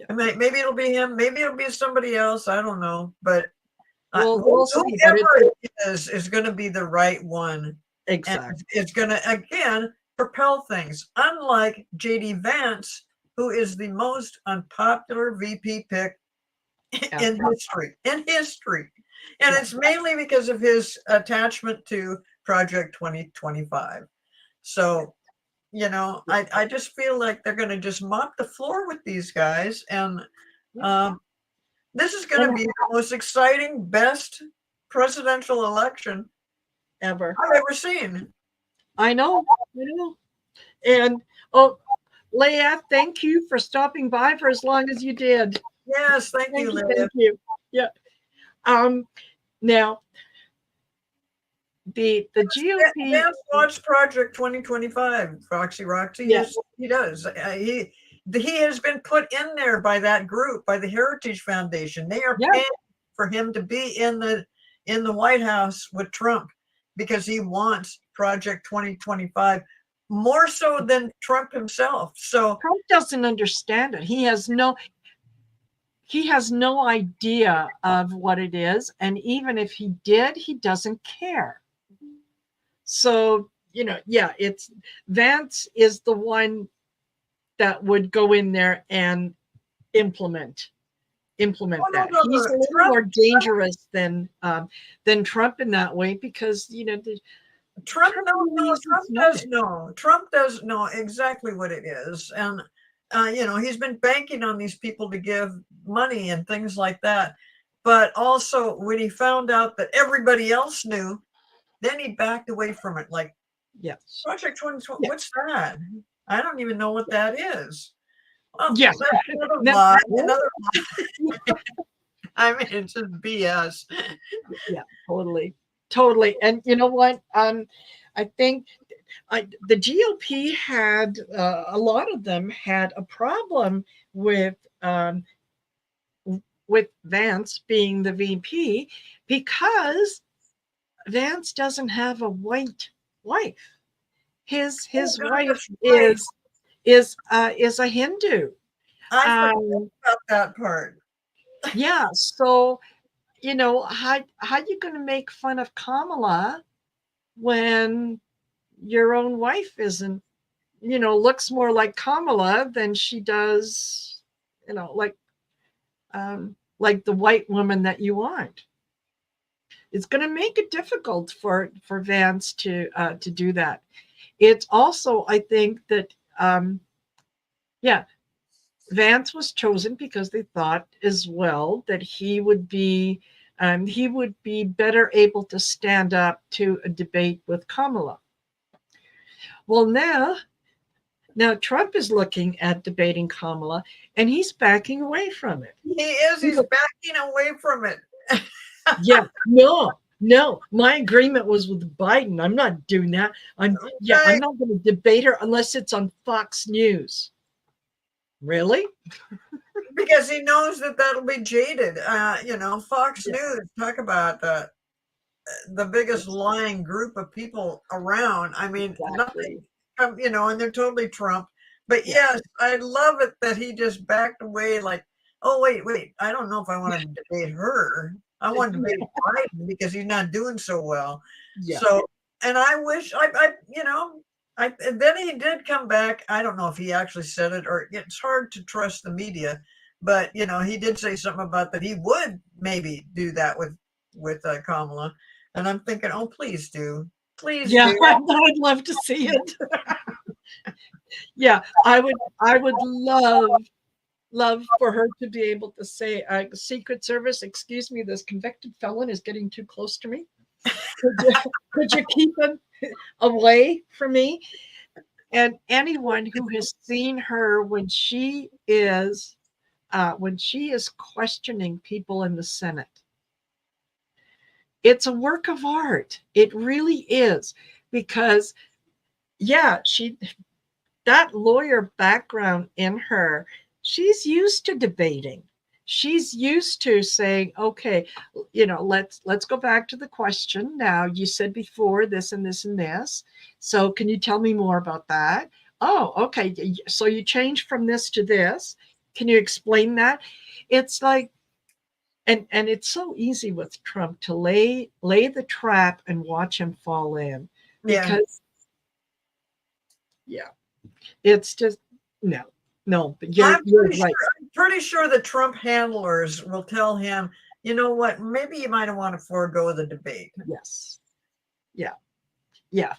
maybe it'll be him, maybe it'll be somebody else. I don't know, but whoever it is going to be the right one. Exactly. And it's going to again propel things. Unlike JD Vance, who is the most unpopular VP pick in history. And it's mainly because of his attachment to Project 2025. So, you know, I just feel like they're going to just mop the floor with these guys. And this is going to be the most exciting, best presidential election ever I've ever seen. I know. And Leah, thank you for stopping by for as long as you did. Yes, thank you, Leah. Thank you. Yeah. Now, the GOP. Vance watched Project 2025. Roxy. Yes, he does. He has been put in there by that group, by the Heritage Foundation. They are paying for him to be in the White House with Trump because he wants Project 2025 more so than Trump himself. So Trump doesn't understand it. He has no idea of what it is, and even if he did, he doesn't care. So, you know, it's Vance is the one that would go in there and implement that. He's a little more dangerous than Trump in that way, because Trump does know exactly what it is, and he's been banking on these people to give money and things like that. But also, when he found out that everybody else knew, then he backed away from it. Like, Project 2020, what's that? I don't even know what that is. Well, another lie. I mean, it's just BS. Yeah, totally. And you know what? I think the GOP had a lot of them had a problem with Vance being the VP, because Vance doesn't have a white wife. His wife is a Hindu. I forgot about that part. Yeah, so how you going to make fun of Kamala when your own wife isn't, looks more like Kamala than she does, like the white woman that you want. It's going to make it difficult for Vance to do that. It's also, I think that Vance was chosen because they thought as well that he would be he would be better able to stand up to a debate with Kamala. Well, now Trump is looking at debating Kamala, and he's backing away from it. He is. He's backing away from it. Yeah, no. My agreement was with Biden. I'm not doing that. I'm not going to debate her unless it's on Fox News. Really? Because he knows that that'll be jaded. Fox News, talk about the biggest lying group of people around. I mean, Exactly. nothing, and they're totally Trump. But yes, I love it that he just backed away like, oh, wait, I don't know if I want to debate her. I want to debate Biden because he's not doing so well. Yeah. So, and I wish and then he did come back. I don't know if he actually said it, or it's hard to trust the media, but he did say something about that he would maybe do that with Kamala. And I'm thinking, oh, please do. Please Yeah, do. I'd love to see it. Yeah, I would love for her to be able to say, Secret Service, excuse me, this convicted felon is getting too close to me. Could you keep him away from me? And anyone who has seen her when she is questioning people in the Senate, it's a work of art. It really is, because that lawyer background in her, she's used to debating. She's used to saying, okay, let's go back to the question. Now, you said before this and this and this. So can you tell me more about that? Oh, okay. So you changed from this to this. Can you explain that? It's like, and it's so easy with Trump to lay the trap and watch him fall in, because it's just no. But you're right. I'm pretty sure the Trump handlers will tell him, you know what, maybe you might want to forego the debate. Yes. Yeah.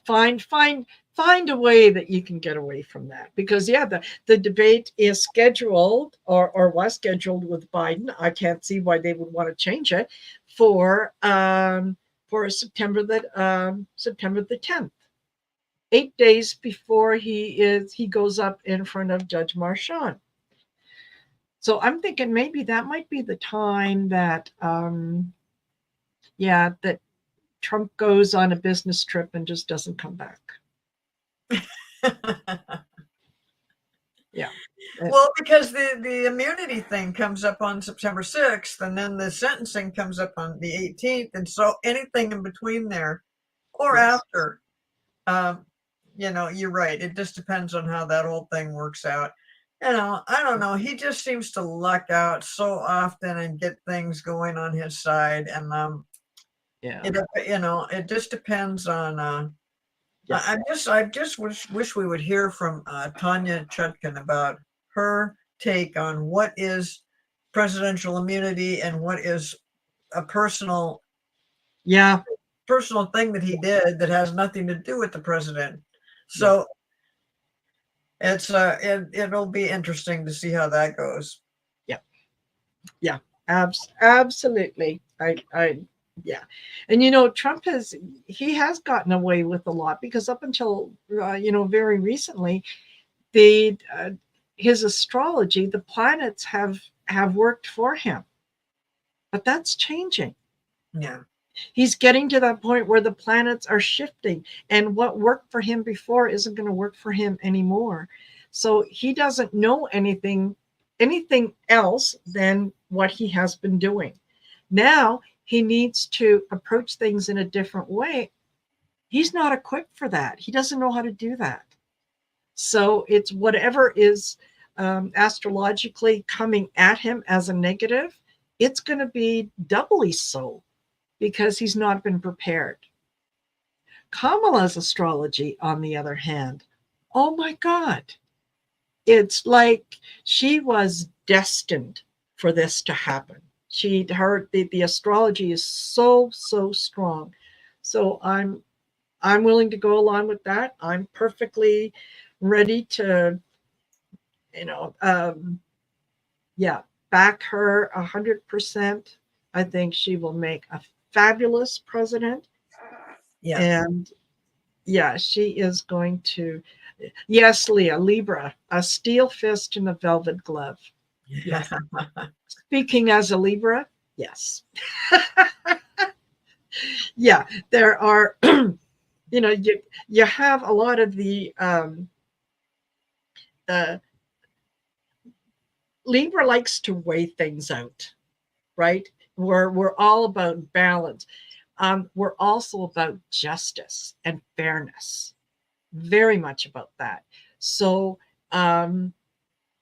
Find a way that you can get away from that, because the debate is scheduled, or was scheduled, with Biden. I can't see why they would want to change it for September the 10th. 8 days before he goes up in front of Judge Marchand. So I'm thinking maybe that might be the time that that Trump goes on a business trip and just doesn't come back. Yeah. Well, because the immunity thing comes up on September 6th, and then the sentencing comes up on the 18th, and so anything in between there or after, you're right. It just depends on how that whole thing works out. I don't know. He just seems to luck out so often and get things going on his side, and it just depends on. I just wish we would hear from Tanya Chutkan about her take on what is presidential immunity and what is a personal thing that he did that has nothing to do with the president. So it'll be interesting to see how that goes. Yeah, absolutely. And Trump has gotten away with a lot, because up until very recently, his astrology, the planets have worked for him, but that's changing. Yeah. He's getting to that point where the planets are shifting, and what worked for him before isn't going to work for him anymore. So he doesn't know anything else than what he has been doing. Now he needs to approach things in a different way. He's not equipped for that. He doesn't know how to do that. So it's whatever is astrologically coming at him as a negative, it's going to be doubly so, because he's not been prepared. Kamala's astrology, on the other hand, oh my God, it's like she was destined for this to happen. The astrology is so strong. So I'm willing to go along with that. I'm perfectly ready to, back her 100%. I think she will make a fabulous president. Yeah. And yeah, she is going to. Yes, Leah, Libra, a steel fist and a velvet glove. Yes. Speaking as a Libra, yes. Yeah, there are, you have a lot of the Libra likes to weigh things out, right? We're all about balance. We're also about justice and fairness, very much about that. So, um,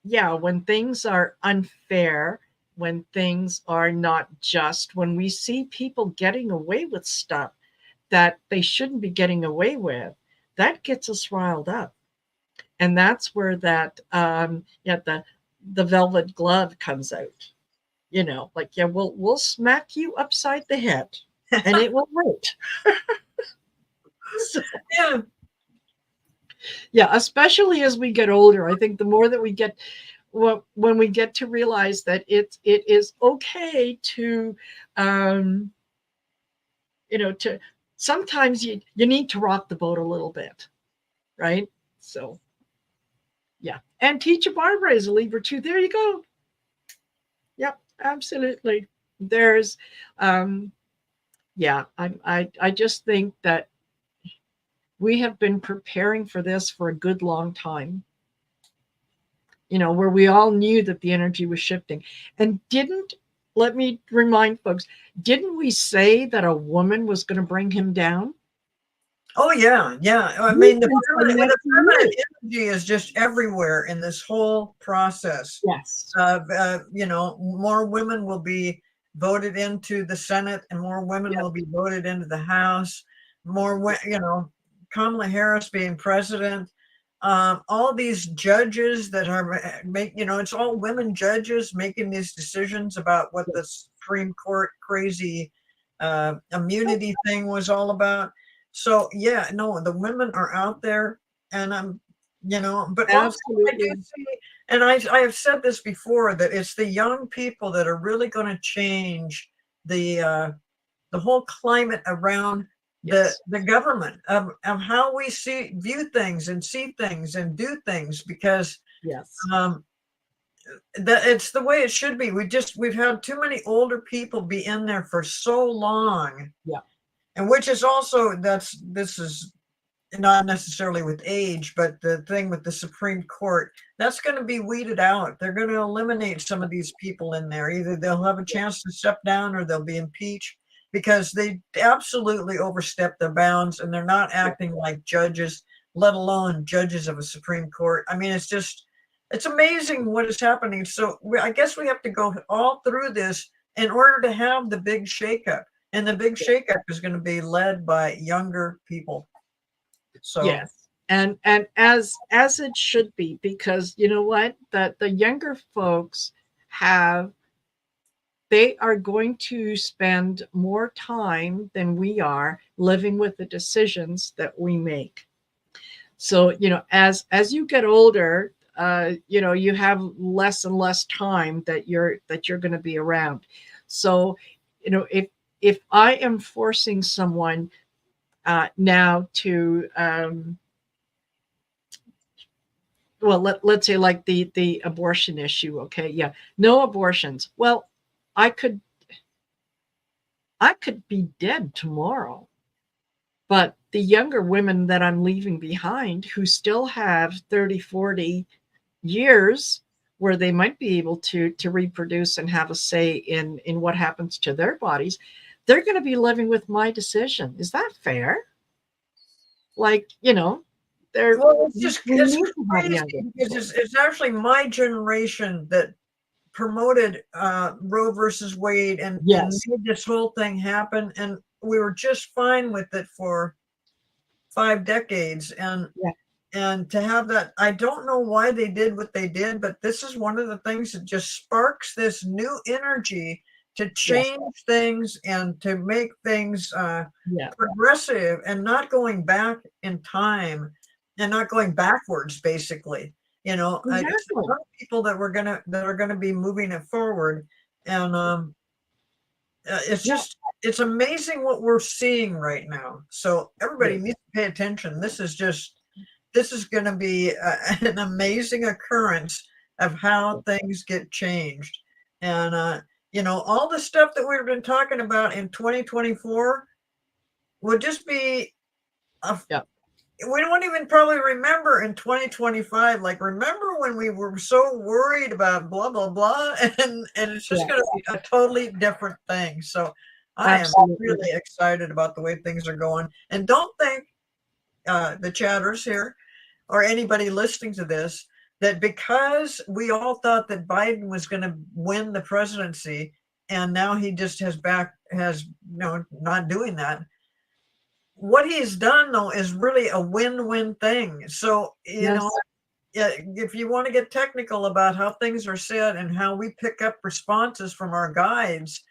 yeah, when things are unfair, when things are not just, when we see people getting away with stuff that they shouldn't be getting away with, that gets us riled up. And that's where that, yeah, the velvet glove comes out. Like, yeah, we'll smack you upside the head, and it will hurt. So, Yeah. yeah, especially as we get older, I think the more that we get, when we get to realize that it is okay to, um, to sometimes you need to rock the boat a little bit, right? So yeah, and Teacher Barbara is a Libra too. There you go. Yep, absolutely. There's, um, yeah, I just think that we have been preparing for this for a good long time. Where we all knew that the energy was shifting. And let me remind folks, didn't we say that a woman was going to bring him down? Oh yeah, yeah. I We've mean, been saying that the for feminine years. energy is just everywhere in this whole process. Yes. More women will be voted into the Senate, and more women Yep. will be voted into the House. Kamala Harris being president. All these judges that are it's all women judges making these decisions about what the Supreme Court crazy immunity thing was all about. So yeah, no, the women are out there, and but also I do Absolutely. see, and I have said this before, that it's the young people that are really going to change the whole climate around Yes. the government, of how we view things and see things and do things, because Yes. um, that it's the way it should be. We've had too many older people be in there for so long, Yeah. and which is also this is not necessarily with age, but the thing with the Supreme Court, that's going to be weeded out. They're going to eliminate some of these people in there. Either they'll have a chance to step down, or they'll be impeached, because they absolutely overstep their bounds, and they're not acting like judges, let alone judges of a Supreme Court. I mean, it's amazing what is happening. So I guess we have to go all through this in order to have the big shakeup. And the big shakeup is going to be led by younger people. So Yes. And as it should be, because you know what? That the younger folks have they are going to spend more time than we are living with the decisions that we make. So, as you get older, you have less and less time that you're going to be around. So, if I am forcing someone now to, well, let's say like the abortion issue, okay, yeah, no abortions. Well, I could I could be dead tomorrow. But the younger women that I'm leaving behind who still have 30, 40 years where they might be able to reproduce and have a say in what happens to their bodies, they're going to be living with my decision. Is that fair? Like, they're well, we it's need to have crazy, younger because people. it's actually my generation that promoted Roe versus Wade, and Yes. made this whole thing happen, and we were just fine with it for 5 decades, Yeah. and to have that, I don't know why they did what they did, but this is one of the things that just sparks this new energy to Yes. change things and to make things Yeah. progressive, and not going back in time, and not going backwards, basically. It's Exactly. young people that are gonna be moving it forward, and It's just, it's amazing what we're seeing right now. So everybody needs to pay attention. This is going to be an amazing occurrence of how things get changed. And, all the stuff that we've been talking about in 2024 would just be, we don't even probably remember in 2025. Like, remember when we were so worried about blah, blah, blah, and it's just going to be a totally different thing. So I am really excited about the way things are going. And don't think, the chatters here or anybody listening to this, that because we all thought that Biden was going to win the presidency and now he just not doing that. What he's done, though, is really a win-win thing. So, if you want to get technical about how things are said and how we pick up responses from our guides,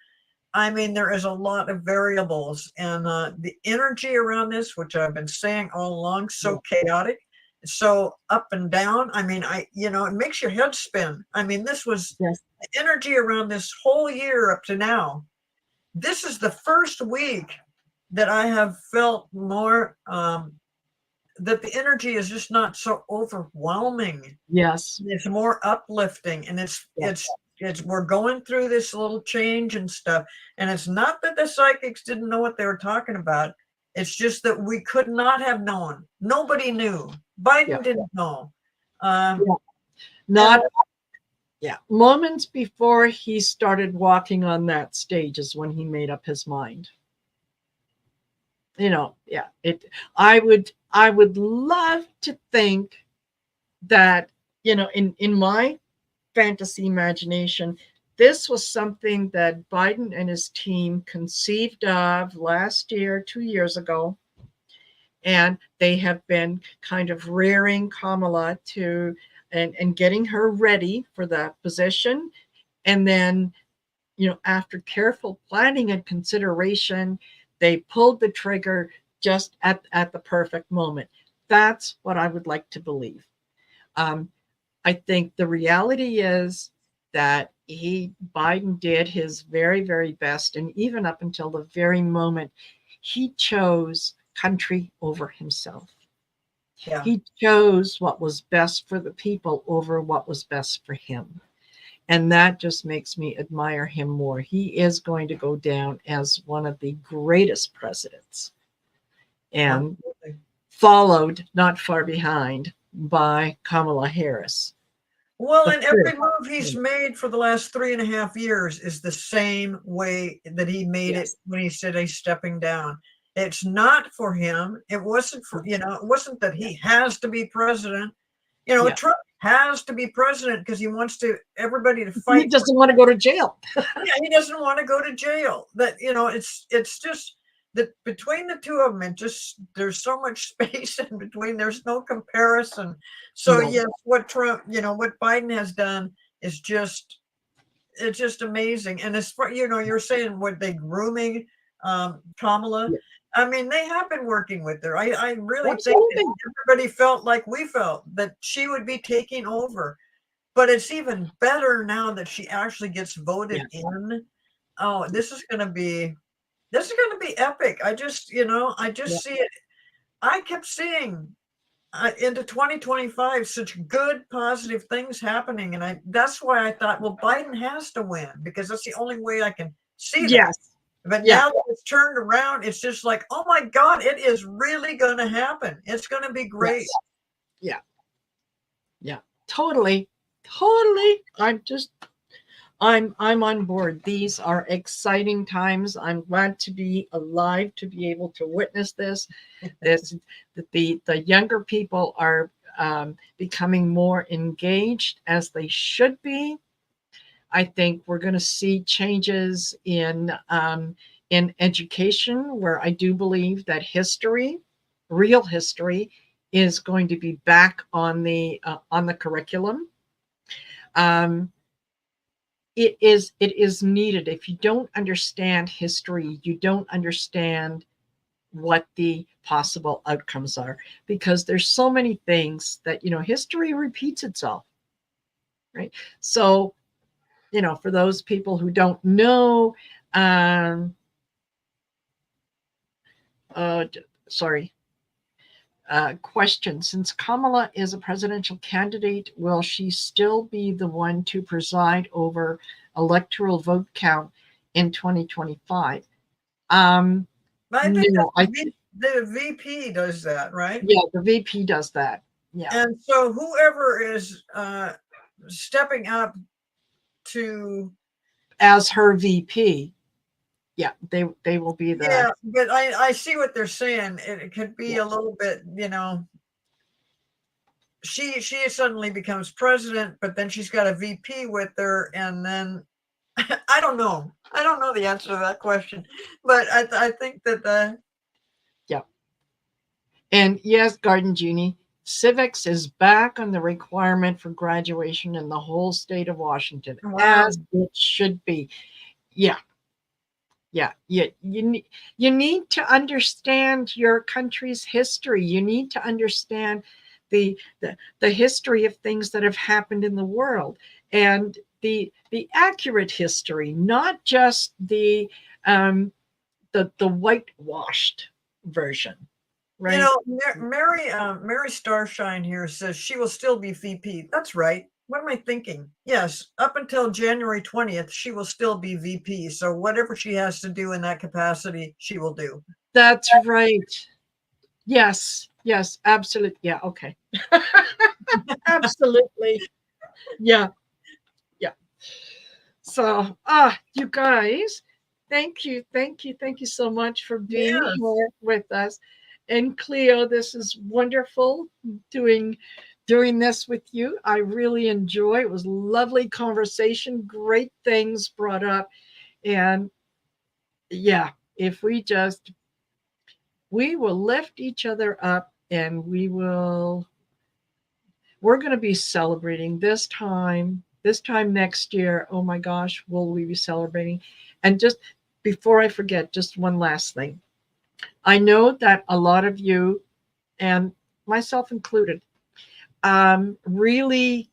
I mean, there is a lot of variables, and the energy around this, which I've been saying all along, so chaotic, so up and down. I mean, it makes your head spin. I mean, this was the energy around this whole year up to now. This is the first week that I have felt more, that the energy is just not so overwhelming. Yes. It's more uplifting, and it's we're going through this little change and stuff. And it's not that the psychics didn't know what they were talking about. It's just that we could not have known. Nobody knew. Biden didn't know. Moments before he started walking on that stage is when he made up his mind. I would love to think that, in my fantasy imagination, this was something that Biden and his team conceived of last year, 2 years ago. And they have been kind of rearing Kamala and getting her ready for that position. And then, after careful planning and consideration, they pulled the trigger just at the perfect moment. That's what I would like to believe. I think the reality is that Biden did his very, very best. And even up until the very moment, he chose country over himself. Yeah. He chose what was best for the people over what was best for him. And that just makes me admire him more. He is going to go down as one of the greatest presidents, and followed not far behind by Kamala Harris. Well, and every move he's made for the last 3.5 years is the same way that he made it when he said he's stepping down. It's not for him. It wasn't for, it wasn't that he has to be president. Trump has to be president because he wants everybody to fight. He doesn't want to go to jail. He doesn't want to go to jail. That, it's just that between the two of them, there's so much space in between. There's no comparison. So yes, what Trump, what Biden has done is it's just amazing. And as far, you're saying what they grooming Kamala. Yeah. I mean, they have been working with her. I really think that everybody felt like we felt that she would be taking over. But it's even better now that she actually gets voted in. Oh, this is going to be epic. I just see it. I kept seeing into 2025 such good, positive things happening. And that's why I thought, well, Biden has to win because that's the only way I can see that. But now that it's turned around, it's just like, oh my God, it is really going to happen. It's going to be great. Yes. Yeah, totally. I'm on board. These are exciting times. I'm glad to be alive to be able to witness this. The younger people are becoming more engaged, as they should be. I think we're going to see changes in education, where I do believe that real history, is going to be back on the curriculum. It is needed. If you don't understand history, you don't understand what the possible outcomes are, because there's so many things that, history repeats itself, right? So, for those people who don't know, Um, sorry. Question: since Kamala is a presidential candidate, will she still be the one to preside over electoral vote count in 2025? I think No, the VP does that, right? yeah, the VP does that. Yeah, And so whoever is stepping up to, as her VP, yeah, they will be the, yeah, but I see what they're saying. It could be yeah. a little bit, she suddenly becomes president, but then she's got a VP with her, and then I don't know. I don't know the answer to that question, but I think that Yeah. And yes, Garden Genie, civics is back on the requirement for graduation in the whole state of Washington, wow, as it should be. Yeah, yeah. You need to understand your country's history. You need to understand the history of things that have happened in the world, and the accurate history, not just the whitewashed version, right? Mary Starshine here says she will still be VP. That's right. What am I thinking? Yes, up until January 20th, she will still be VP. So whatever she has to do in that capacity, she will do. That's right. Yes, yes, absolutely. Yeah, okay. Absolutely. Yeah, yeah. So, you guys, thank you so much for being Yes. here with us. And Cleo, this is wonderful doing this with you. I really enjoy. It was lovely conversation, great things brought up. And yeah, if we will lift each other up, and we're going to be celebrating this time next year. Oh my gosh, will we be celebrating? And just before I forget, just one last thing. I know that a lot of you, and myself included, really,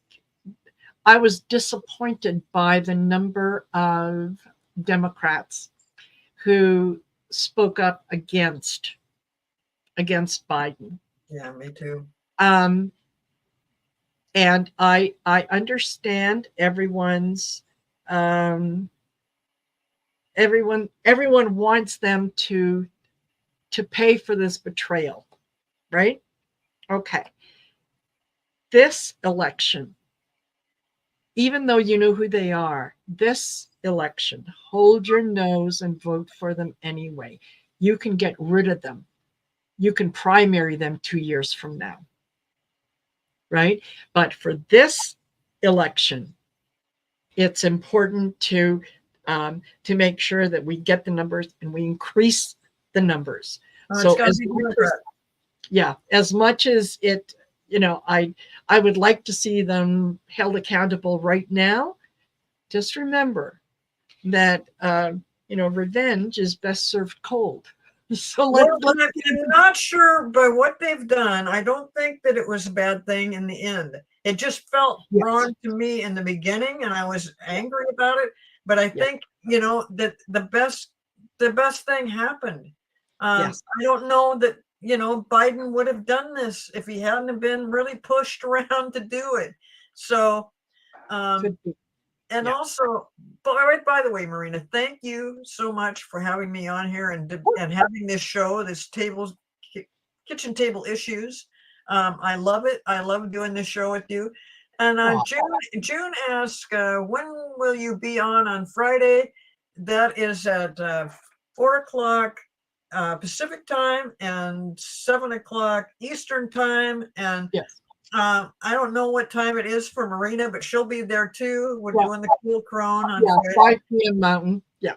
I was disappointed by the number of Democrats who spoke up against Biden. Yeah, me too. Um, and I understand um, everyone wants them to pay for this betrayal, right? Okay. This election, even though you know who they are, this election, hold your nose and vote for them anyway. You can get rid of them. You can primary them 2 years from now, right? But for this election, it's important to make sure that we get the numbers and we increase the numbers. It's So got to be Democrat. as much as it, I would like to see them held accountable right now. Just remember that revenge is best served cold. So Well, let's I'm not sure by what they've done. I don't think that it was a bad thing in the end. It just felt yes, wrong to me in the beginning, and I was angry about it. But I yes, think that the best thing happened. yes, I don't know that Biden would have done this if he hadn't have been really pushed around to do it. So, could be, and yeah. also, by the way, Marina, thank you so much for having me on here and having this show, kitchen table issues. I love it. I love doing this show with you. And Oh, June asked, when will you be on Friday? That is at 4 o'clock Pacific time and 7 o'clock Eastern time. And yes, I don't know what time it is for Marina, but she'll be there too. We're yeah, doing the cool crone on yeah. Friday, 5 p.m. Mountain. Yeah,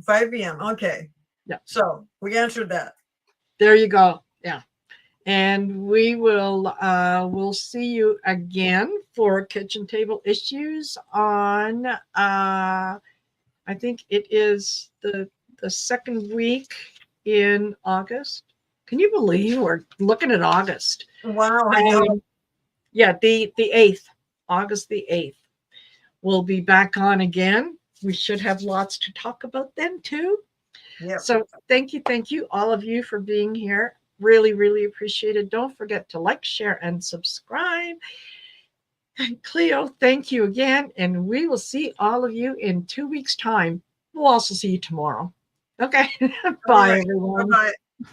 5 p.m. Okay. yeah. So we answered that. There you go. Yeah. And we'll see you again for kitchen table issues on I think it is the second week in August. Can you believe we're looking at August? Wow, I know. Yeah, the 8th, August the 8th. We'll be back on again. we should have lots to talk about then too. Yep. So thank you, all of you, for being here. Really, really appreciate it. Don't forget to like, share, and subscribe. And Cleo, thank you again. And we will see all of you in 2 weeks' time. We'll also see you tomorrow. Okay. Bye, Right. everyone. Bye-bye.